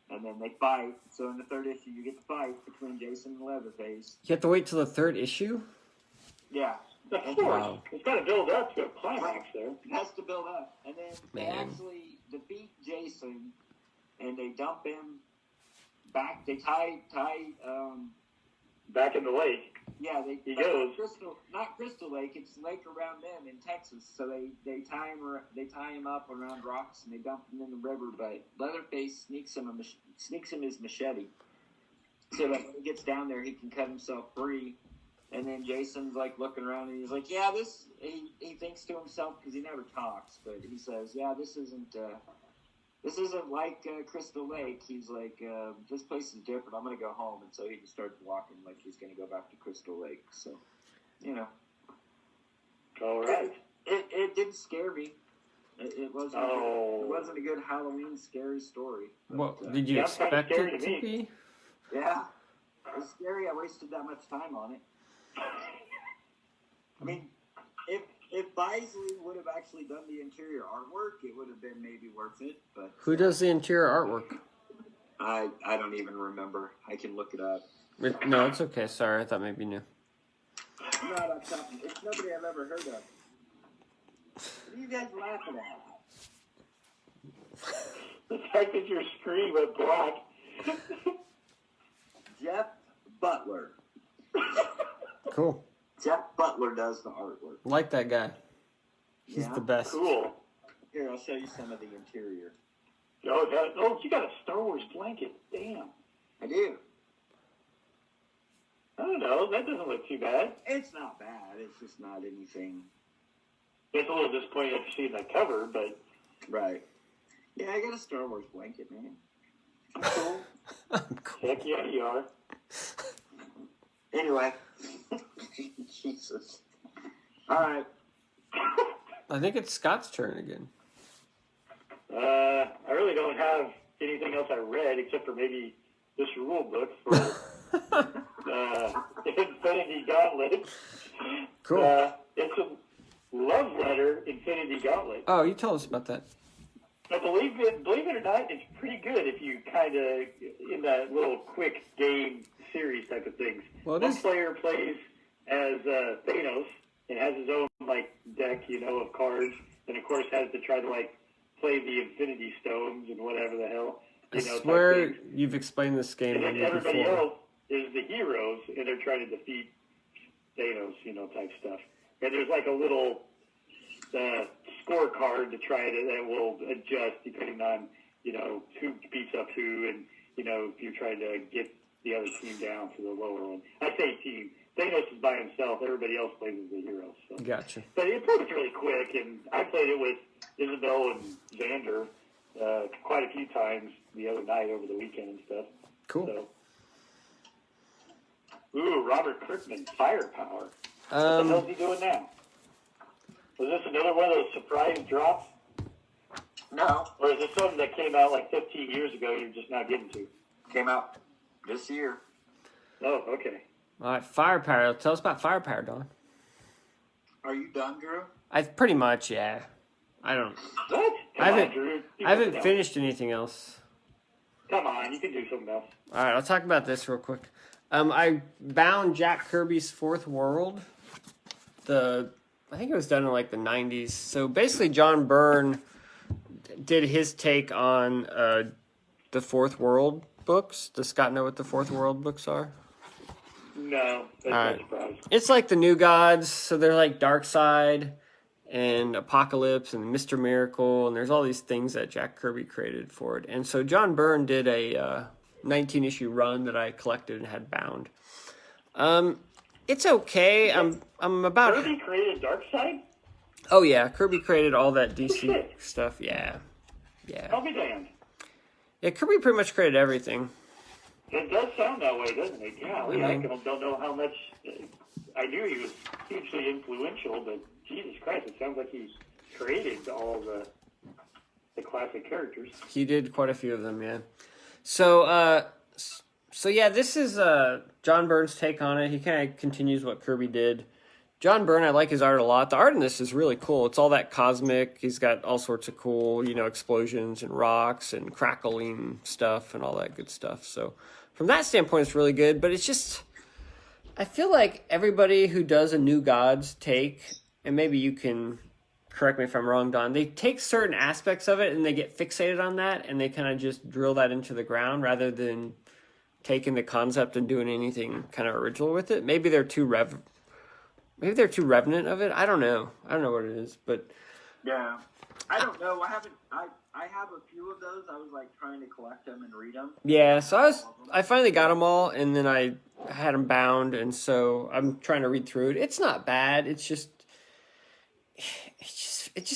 Speaker 2: and then they fight. So in the 3rd issue, you get the fight between Jason and Leatherface.
Speaker 1: You have to wait till the 3rd issue?
Speaker 2: Yeah.
Speaker 3: Of course. Wow. It's got to build up to a climax there.
Speaker 2: It has to build up. And then they actually defeat Jason, and they dump him back. They tie
Speaker 3: back in the lake.
Speaker 2: Yeah,
Speaker 3: he goes.
Speaker 2: Not Crystal Lake. It's lake around them in Texas. So they tie him up around rocks, and they dump him in the river. But Leatherface sneaks him his machete, so that when he gets down there, he can cut himself free. And then Jason's like looking around, and he's like, "Yeah, this." He thinks to himself because he never talks, but he says, "Yeah, this isn't like Crystal Lake." He's like, "This place is different. I'm gonna go home." And so he just starts walking like he's gonna go back to Crystal Lake. So, you know.
Speaker 3: All right.
Speaker 2: It didn't scare me. It wasn't. It wasn't a good Halloween scary story. But,
Speaker 1: well, did you expect it to be?
Speaker 2: Yeah, it was scary. I wasted that much time on it. I mean, if Bisley would have actually done the interior artwork, it would have been maybe worth it. But
Speaker 1: who does the interior artwork?
Speaker 2: I don't even remember. I can look it up.
Speaker 1: No, it's okay. Sorry, I thought maybe you knew.
Speaker 2: Not on top. It's nobody I've ever heard of. What are you guys laughing at?
Speaker 3: The fact that your screen went black.
Speaker 2: Jeff Butler.
Speaker 1: Cool.
Speaker 2: Jeff Butler does the artwork.
Speaker 1: Like that guy. He's the best.
Speaker 3: Cool.
Speaker 2: Here, I'll show you some of the interior.
Speaker 3: Oh, you got a Star Wars blanket. Damn.
Speaker 2: I do.
Speaker 3: I don't know. That doesn't look too bad.
Speaker 2: It's not bad. It's just not anything.
Speaker 3: It's a little disappointing after seeing that cover, but...
Speaker 2: Right. Yeah, I got a Star Wars blanket, man. I'm cool.
Speaker 3: Heck yeah, you are.
Speaker 2: Anyway. Jesus. All right.
Speaker 1: I think it's Scott's turn again.
Speaker 3: I really don't have anything else I read except for maybe this rule book for Infinity Gauntlet.
Speaker 1: Cool.
Speaker 3: It's a love letter, Infinity Gauntlet.
Speaker 1: Oh, you told us about that.
Speaker 3: But believe it or not, it's pretty good if you kind of in that little quick game series type of things.
Speaker 1: Well,
Speaker 3: one player plays as Thanos and has his own like deck, of cards, and of course has to try to like play the Infinity Stones and whatever the hell.
Speaker 1: I swear you've explained this game
Speaker 3: And
Speaker 1: to
Speaker 3: then
Speaker 1: me
Speaker 3: everybody
Speaker 1: before.
Speaker 3: else is the heroes, and they're trying to defeat Thanos, type stuff. And there's like a little scorecard to try that will adjust depending on, who beats up who, and, if you're trying to get the other team down to the lower one. I say team. Thanos is by himself. Everybody else plays as the heroes. So.
Speaker 1: Gotcha.
Speaker 3: But it plays really quick, and I played it with Isabel and Xander quite a few times the other night over the weekend and stuff.
Speaker 1: Cool.
Speaker 3: So. Ooh, Robert Kirkman, Firepower. What the hell's he doing now? Was this another one of those surprise drops?
Speaker 4: No,
Speaker 3: Or is this something that came out like 15 years ago you're just not getting to?
Speaker 4: came out this year.
Speaker 3: Oh, okay.
Speaker 1: All right, Firepower. Tell us about Firepower, Don.
Speaker 4: Are you done, Drew?
Speaker 1: I pretty much, yeah. I don't.
Speaker 3: What?
Speaker 1: I haven't.
Speaker 3: Drew.
Speaker 1: I haven't finished anything else.
Speaker 3: Come on, you can do something else.
Speaker 1: All right, I'll talk about this real quick. I bound Jack Kirby's Fourth World. I think it was done in like the 90s. So basically, John Byrne did his take on the Fourth World books. Does Scott know what the Fourth World books are?
Speaker 3: No, that's
Speaker 1: All
Speaker 3: no
Speaker 1: right.
Speaker 3: surprise.
Speaker 1: It's like the New Gods, so they're like Darkseid and Apocalypse and Mr. Miracle, and there's all these things that Jack Kirby created for it. And so John Byrne did a 19-issue run that I collected and had bound. It's okay. I'm about.
Speaker 3: Kirby created Darkseid?
Speaker 1: Oh yeah, Kirby created all that DC stuff. Yeah.
Speaker 3: I'll be damned.
Speaker 1: Yeah, Kirby pretty much created everything.
Speaker 3: It does sound that way, doesn't it? Yeah, I don't know how much. I knew he was hugely influential, but Jesus Christ, it sounds like he created all the classic characters.
Speaker 1: He did quite a few of them, yeah. So yeah, this is John Byrne's take on it. He kind of continues what Kirby did. John Byrne, I like his art a lot. The art in this is really cool. It's all that cosmic. He's got all sorts of cool, explosions and rocks and crackling stuff and all that good stuff. So from that standpoint, it's really good. But it's just, I feel like everybody who does a New Gods take, and maybe you can correct me if I'm wrong, Don, they take certain aspects of it and they get fixated on that and they kind of just drill that into the ground rather than taking the concept and doing anything kind of original with it. Maybe they're too revenant of it. I don't know what it is, but
Speaker 4: Yeah, I don't know. I have a few of those. I was like trying to collect them and read them.
Speaker 1: yeah. So I finally got them all, and then I had them bound, and so I'm trying to read through it. It's not bad. It just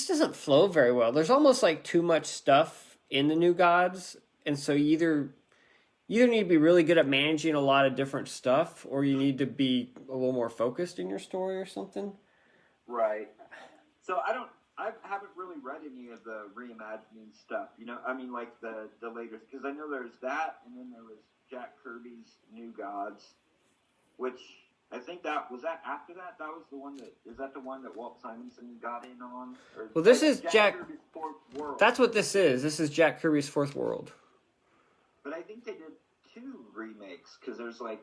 Speaker 1: doesn't flow very well. There's almost like too much stuff in the New Gods, and so you either need to be really good at managing a lot of different stuff, or you need to be a little more focused in your story or something.
Speaker 4: Right. So I haven't really read any of the reimagining stuff. I mean, like the latest, because I know there's that, and then there was Jack Kirby's New Gods, which I think that after that. That was the one is that the one that Walt Simonson got in on? Or,
Speaker 1: Well, this is Jack
Speaker 4: Kirby's Fourth World.
Speaker 1: That's what this is. This is Jack Kirby's Fourth World.
Speaker 4: But I think they did 2 remakes because there's like.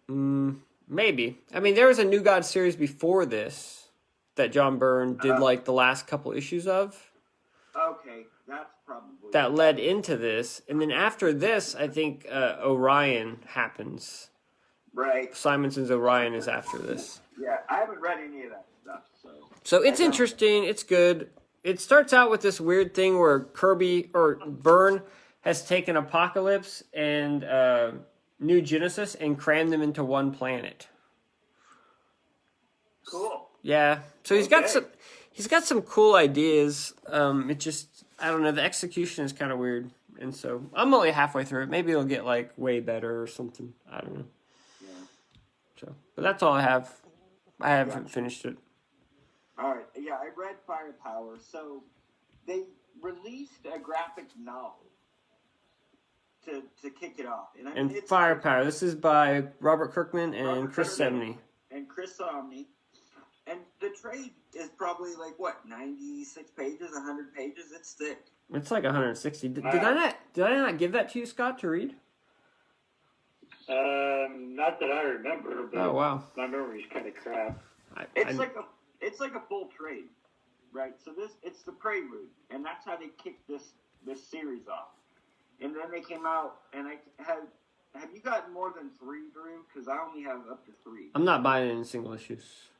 Speaker 1: Maybe. I mean, there was a New God series before this that John Byrne did like the last couple issues of.
Speaker 4: Okay, that's probably.
Speaker 1: That led into this. And then after this, I think Orion happens.
Speaker 4: Right.
Speaker 1: Simonson's Orion is after this.
Speaker 4: Yeah, I haven't read any of that stuff, so.
Speaker 1: So it's interesting. It's good. It starts out with this weird thing where Byrne has taken Apocalypse and New Genesis and crammed them into one planet.
Speaker 4: Cool.
Speaker 1: Yeah. So he's got some cool ideas. It just, I don't know, the execution is kind of weird. And so I'm only halfway through it. Maybe it'll get like way better or something. I don't know.
Speaker 4: Yeah.
Speaker 1: So, but that's all I have. I haven't finished it.
Speaker 4: All right. Yeah, I read Firepower. So they released a graphic novel to kick it off.
Speaker 1: And Firepower. This is by Robert Kirkman and
Speaker 4: Robert
Speaker 1: Chris
Speaker 4: Kirkman
Speaker 1: Semney.
Speaker 4: And Chris Somney. And the trade is probably like, 96 pages, 100 pages? It's thick.
Speaker 1: It's like 160. Did I not give that to you, Scott, to read?
Speaker 3: Not that I remember, but
Speaker 1: Oh, wow.
Speaker 3: my memory's kind of crap.
Speaker 4: It's like a full trade. right? So it's the prelude, and that's how they kicked this series off. And then they came out, and have you gotten more than 3, Drew? Because I only have up to 3.
Speaker 1: I'm not buying any single issues.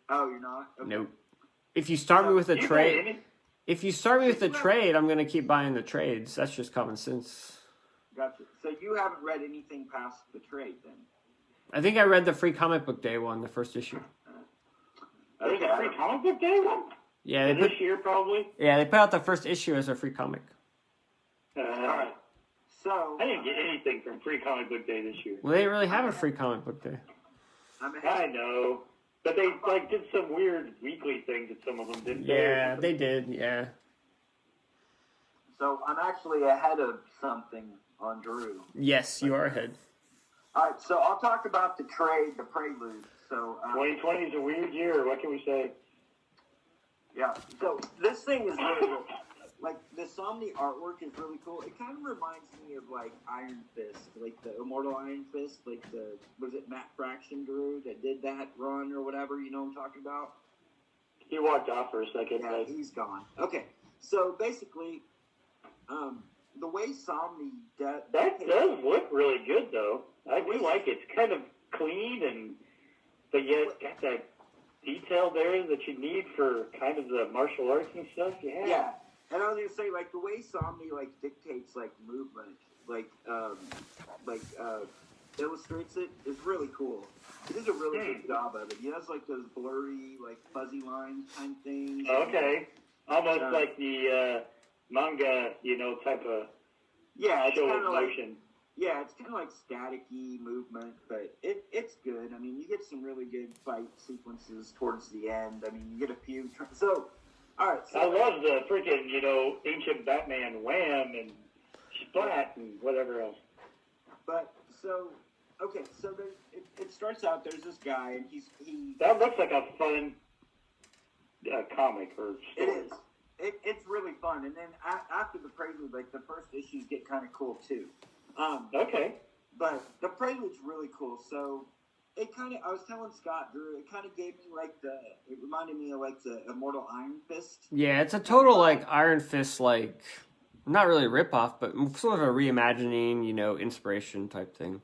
Speaker 4: Oh, you're not? Okay.
Speaker 1: Nope. If you start me with a
Speaker 3: You
Speaker 1: trade,
Speaker 3: buy
Speaker 1: if you start me with a trade, I'm gonna keep buying the trades. That's just common sense.
Speaker 4: Gotcha. So you haven't read anything past the trade, then?
Speaker 1: I think I read the free comic book day one, the first issue.
Speaker 3: There's a free comic book day one?
Speaker 1: Yeah,
Speaker 3: This year, probably?
Speaker 1: Yeah, they put out the first issue as a free comic.
Speaker 4: All right. So
Speaker 3: I didn't get anything from free comic book day this year.
Speaker 1: Well, they didn't really have a free comic book day.
Speaker 3: I know. But they did some weird weekly things at some of them, didn't they?
Speaker 1: Yeah, they did, yeah.
Speaker 4: So I'm actually ahead of something on Drew.
Speaker 1: Yes, you are ahead.
Speaker 4: All right, so I'll talk about the trade, the prelude. So
Speaker 3: 2020 is a weird year. What can we say?
Speaker 4: yeah, so this thing is really good. Like, the Somni artwork is really cool. It kind of reminds me of, like, Iron Fist, like the Immortal Iron Fist, like was it Matt Fraction, Drew, that did that run or whatever, you know what I'm talking about?
Speaker 3: He walked off for a second.
Speaker 4: Yeah,
Speaker 3: But
Speaker 4: he's gone. Okay, so basically, the way Somni
Speaker 3: that does look really good, though. I do like it. It's kind of clean, but yet got that detail there that you need for kind of the martial arts and stuff.
Speaker 4: Yeah. And I was gonna say, like, the way Somni, like, dictates, like, movement, illustrates it is really cool. It does a really good job of it. He has, like, those blurry, like, fuzzy lines kind of things.
Speaker 3: Okay. Almost like the manga, type of
Speaker 4: it's
Speaker 3: show
Speaker 4: kind
Speaker 3: of
Speaker 4: of like,
Speaker 3: motion.
Speaker 4: yeah, it's kind of like static-y movement, but it's good. I mean, you get some really good fight sequences towards the end. I mean, you get a few. So, all right. So,
Speaker 3: I love the freaking, ancient Batman wham and splat and whatever else.
Speaker 4: But so, okay, so it starts out. There's this guy, and he.
Speaker 3: That looks like a fun comic or story.
Speaker 4: It is. It's really fun, and then after the prelude, like, the first issues get kind of cool too.
Speaker 3: Okay.
Speaker 4: But the prelude's really cool. So it kind of, I was telling Scott, Drew, it kind of gave me it reminded me of like the Immortal Iron Fist.
Speaker 1: Yeah, it's a total like Iron Fist, like not really a ripoff, but sort of a reimagining, inspiration type thing.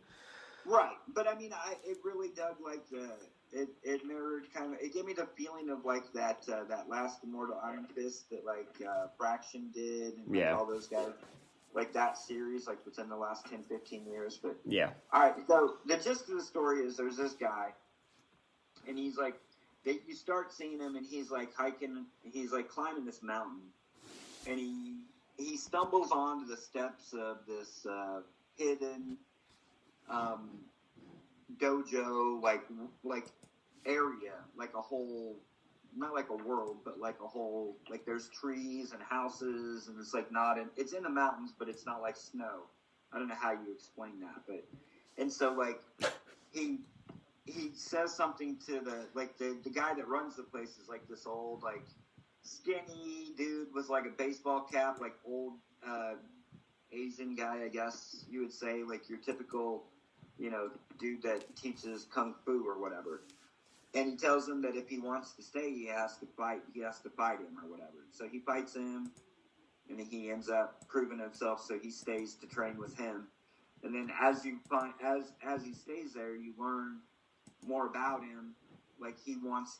Speaker 4: Right, but I mean, it really dug like it mirrored kind of, it gave me the feeling of like that last Immortal Iron Fist that like Fraction did and like, all those guys. Like that series, like within the last 10, 15 years. But
Speaker 1: yeah.
Speaker 4: All right, so the gist of the story is there's this guy, and he's like, you start seeing him, and he's like hiking, he's like climbing this mountain, and he stumbles onto the steps of this hidden dojo, like area, like a whole. Not like a world, but like a whole, like there's trees and houses, and it's like it's in the mountains, but it's not like snow. I don't know how you explain that, and so like he says something to the guy that runs the place is like this old, like skinny dude with like a baseball cap, like old Asian guy, I guess you would say, like your typical, dude that teaches kung fu or whatever. And he tells him that if he wants to stay, he has to fight him or whatever. So he fights him, and he ends up proving himself. So he stays to train with him. And then as he stays there, you learn more about him. Like he was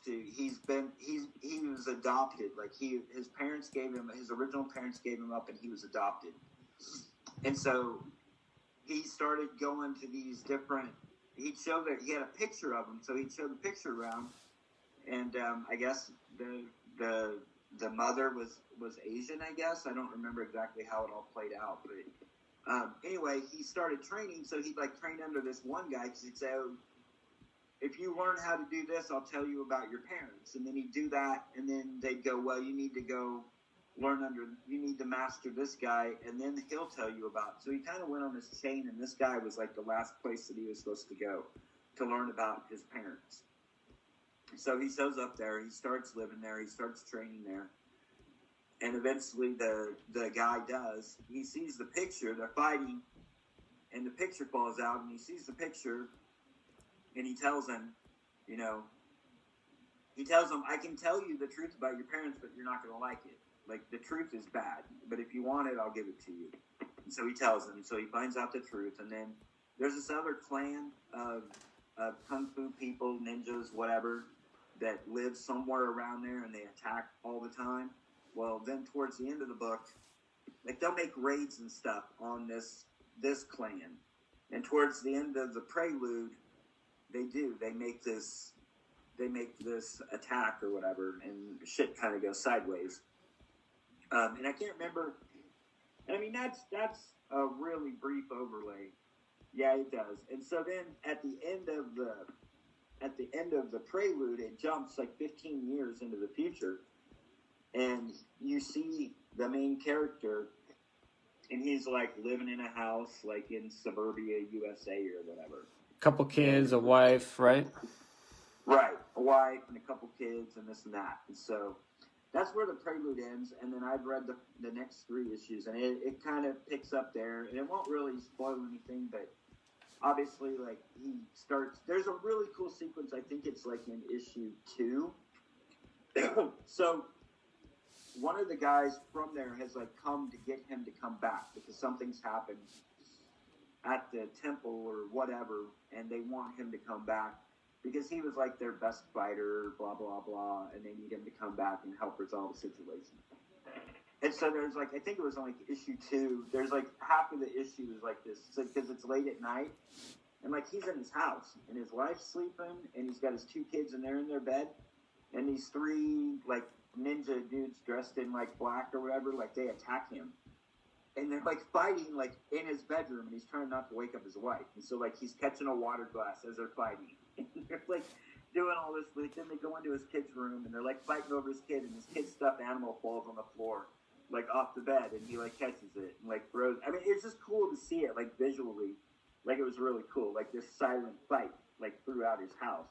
Speaker 4: adopted. Like his original parents gave him up, and he was adopted. And so he started going to these different. He'd show that he had a picture of him, so he'd show the picture around, and I guess the mother was Asian. I guess I don't remember exactly how it all played out, but anyway, he started training. So he'd like train under this one guy because he'd say, "Oh, if you learn how to do this, I'll tell you about your parents." And then he'd do that, and then they'd go, "Well, you need to go you need to master this guy, and then he'll tell you about it." So he kind of went on this chain, and this guy was like the last place that he was supposed to go to learn about his parents. So he shows up there, he starts living there, he starts training there, and eventually the guy does. He sees the picture, they're fighting, and the picture falls out, and he sees the picture, and he tells him, he tells them, I can tell you the truth about your parents, but you're not going to like it. Like, the truth is bad, but if you want it, I'll give it to you. And so he tells them. So he finds out the truth. And then there's this other clan of kung fu people, ninjas, whatever, that live somewhere around there, and they attack all the time. Well, then towards the end of the book, like, they'll make raids and stuff on this clan. And towards the end of the prelude, they make this attack or whatever, and shit kind of goes sideways. And I can't remember. And I mean, that's a really brief overlay. Yeah, it does. And so then at the end of the prelude, it jumps like 15 years into the future, and you see the main character, and he's like living in a house like in suburbia USA or whatever.
Speaker 1: Couple kids, a wife, right?
Speaker 4: Right, a wife and a couple kids and this and that. And so that's where the prelude ends. And then I've read the next 3 issues, and it kind of picks up there. And it won't really spoil anything, but obviously, like, he starts. There's a really cool sequence. I think it's like in issue 2. So one of the guys from there has like come to get him to come back because something's happened at the temple or whatever, and they want him to come back because he was like their best fighter, blah blah blah, and they need him to come back and help resolve the situation. And so there's like, I think it was on like issue 2. There's like half of the issue is like this, because it's late at night, and like he's in his house and his wife's sleeping, and he's got his 2 kids and they're in their bed, and these 3 like ninja dudes dressed in like black or whatever, like they attack him, and they're like fighting like in his bedroom, and he's trying not to wake up his wife, and so like he's catching a water glass as they're fighting, and they're like doing all this. Like, then they go into his kid's room and they're like fighting over his kid, and his kid's stuffed animal falls on the floor like off the bed, and he like catches it and like throws. I mean, it's just cool to see it like visually, like it was really cool, like this silent fight like throughout his house.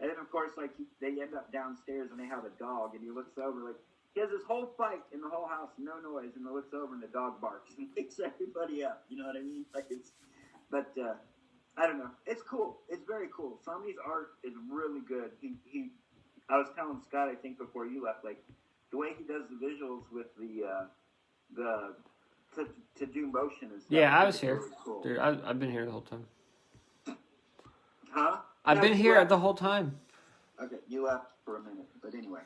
Speaker 4: And then of course, like they end up downstairs and they have a dog, and he looks over, like he has this whole fight in the whole house, no noise, and he looks over and the dog barks and wakes everybody up. You know what I mean? Like it's, but I don't know. It's cool. It's very cool. Sami's art is really good. He I was telling Scott, I think before you left, like, the way he does the visuals with the to do motion and stuff.
Speaker 1: Yeah, I was here.
Speaker 4: Really cool.
Speaker 1: Dude, I've been here the whole time.
Speaker 4: Huh?
Speaker 1: I've been here the whole time.
Speaker 4: Okay, you left for a minute, but anyway.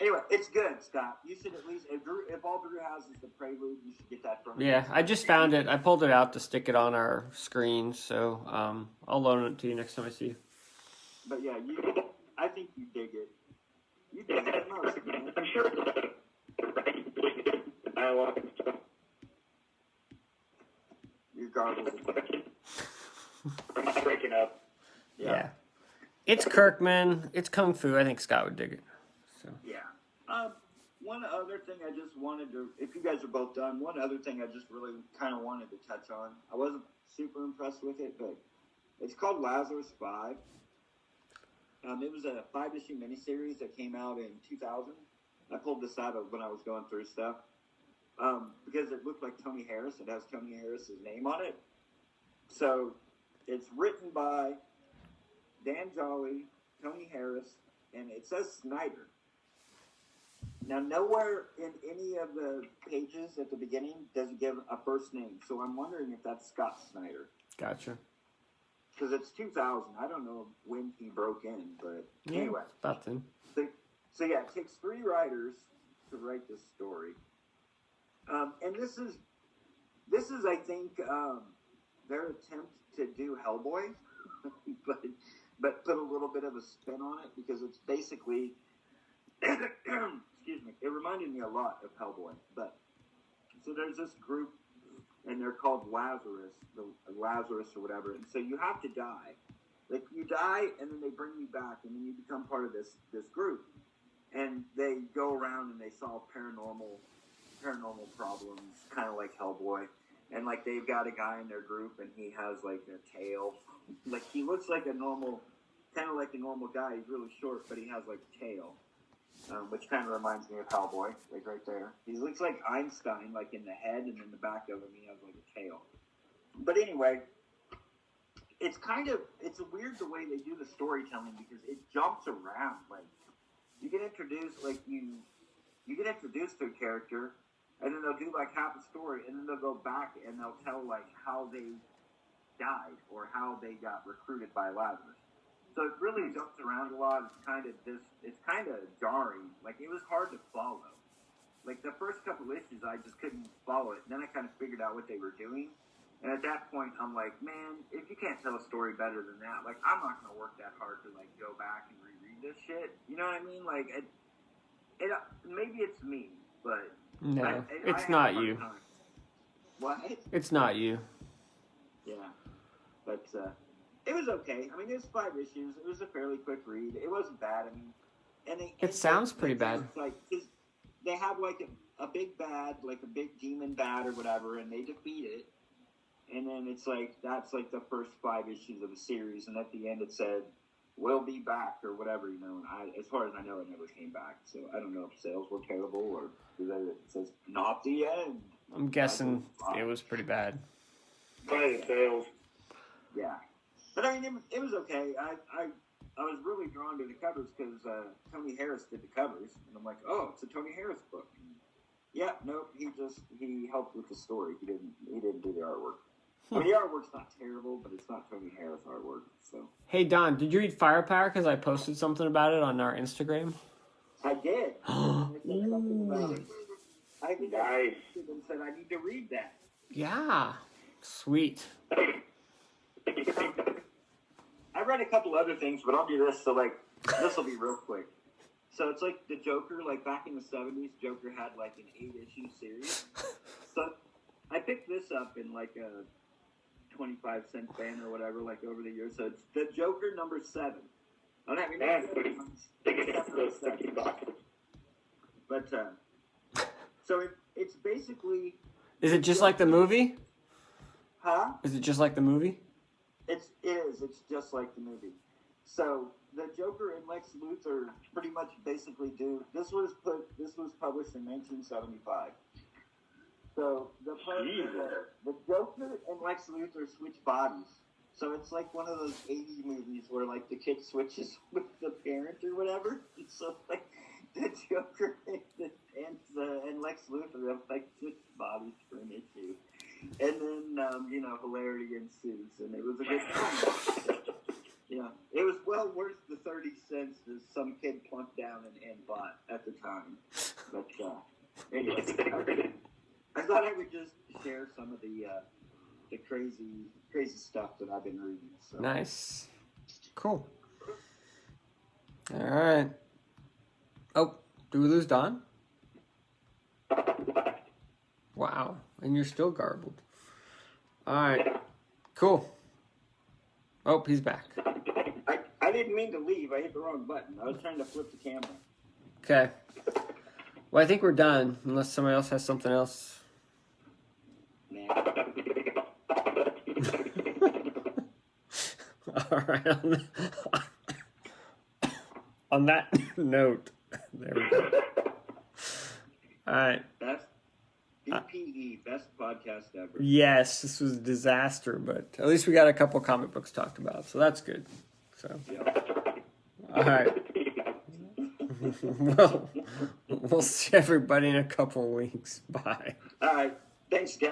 Speaker 4: Anyway, it's good, Scott. You should at least, if all Drew has is the prelude, you should get that from him.
Speaker 1: Yeah, I just found it. I pulled it out to stick it on our screen, so I'll loan it to you next time I see you.
Speaker 4: But yeah, I think you dig it. You dig it the most, man.
Speaker 3: I'm sure the dialogue and stuff.
Speaker 4: Your garbles.
Speaker 3: I'm not breaking up.
Speaker 1: Yeah. It's Kirkman. It's Kung Fu. I think Scott would dig it. So.
Speaker 4: Yeah. One other thing I just wanted to, if you guys are both done, one other thing I just really kind of wanted to touch on. I wasn't super impressed with it, but it's called Lazarus 5. It was a 5-issue miniseries that came out in 2000. I pulled this out of when I was going through stuff because it looked like Tony Harris. It has Tony Harris's name on it. So it's written by Dan Jolly, Tony Harris, and it says Snyder. Now, nowhere in any of the pages at the beginning does it give a first name. So I'm wondering if that's Scott Snyder.
Speaker 1: Gotcha.
Speaker 4: Because it's 2000. I don't know when he broke in, but
Speaker 1: Yeah,
Speaker 4: anyway.
Speaker 1: about then.
Speaker 4: So yeah, it takes 3 writers to write this story. And this is I think, their attempt to do Hellboy, but put a little bit of a spin on it, because it's basically, excuse me, it reminded me a lot of Hellboy. But so there's this group, and they're called Lazarus or whatever. And so you have to die. Like, you die, and then they bring you back, and then you become part of this group. And they go around and they solve paranormal problems, kind of like Hellboy. And like, they've got a guy in their group, and he has like a tail. Like, he looks like a normal, kind of like a normal guy. He's really short, but he has like a tail, which kind of reminds me of Hellboy, like right there. He looks like Einstein, like in the head, and in the back of him he has like a tail. But anyway, it's weird the way they do the storytelling because it jumps around. Like you get introduced, you get introduced to a character, and then they'll do like half a story, and then they'll go back and they'll tell like how they died or how they got recruited by Lazarus. So it really jumps around a lot. It's kind of jarring. Like it was hard to follow. Like the first couple issues, I just couldn't follow it. And then I kind of figured out what they were doing. And at that point, I'm like, man, if you can't tell a story better than that, like I'm not gonna work that hard to like go back and reread this shit. You know what I mean? Like, maybe it's me, but
Speaker 1: no, it's not you.
Speaker 4: Time. What?
Speaker 1: It's not you.
Speaker 4: Yeah, but it was okay. I mean, it was 5 issues. It was a fairly quick read. It wasn't bad. I mean,
Speaker 1: it sounds pretty bad.
Speaker 4: Like they have like a big bad, like a big demon bad or whatever, and they defeat it. And then it's like, that's like the first 5 issues of a series. And at the end it said, we'll be back or whatever, you know. And as far as I know, it never came back. So I don't know if sales were terrible or it says, not the end.
Speaker 1: I'm guessing it was pretty bad.
Speaker 3: Probably the sales.
Speaker 4: Yeah. But I mean, it was okay. I was really drawn to the covers because Tony Harris did the covers. And I'm like, oh, it's a Tony Harris book. And yeah, nope, he helped with the story. He didn't do the artwork. I mean, the artwork's not terrible, but it's not Tony Harris artwork. So.
Speaker 1: Hey Don, did you read Firepower? Because I posted something about it on our Instagram.
Speaker 4: I did. I said something about it. I think I said I need to read that.
Speaker 1: Yeah, sweet.
Speaker 4: I read a couple other things, but I'll do this. So like, this will be real quick. So it's like the Joker, like back in the 70s, Joker had like an 8-issue series. So I picked this up in like a 25-cent ban or whatever, like over the years. So it's the Joker number 7. I don't have any But so it's basically.
Speaker 1: Is it just like the movie?
Speaker 4: Huh?
Speaker 1: Is it just like the movie?
Speaker 4: It's just like the movie. So the Joker and Lex Luthor pretty much basically do. This was published in 1975. So the Joker and Lex Luthor switch bodies. So it's like one of those 80s movies where like the kid switches with the parent or whatever. And so like the Joker and Lex Luthor have like switched bodies for an issue. And then hilarity ensues, and it was a good time. Yeah, it was well worth the 30 cents that some kid plunked down and bought at the time. But anyway, I thought I would just share some of the crazy stuff that I've been reading. So.
Speaker 1: Nice, cool. All right. Oh, do we lose Don? Wow, and you're still garbled. All right, cool. Oh, he's back.
Speaker 4: I didn't mean to leave. I hit the wrong button. I was trying to flip the camera.
Speaker 1: Okay. Well, I think we're done, unless somebody else has something else.
Speaker 4: Nah.
Speaker 1: All right. On that note, there we go. All right.
Speaker 4: That's BPE, best podcast ever.
Speaker 1: Yes, this was a disaster, but at least we got a couple comic books talked about, so that's good. So,
Speaker 4: Yeah.
Speaker 1: all right. Well, we'll see everybody in a couple of weeks. Bye.
Speaker 4: All right. Thanks, guys.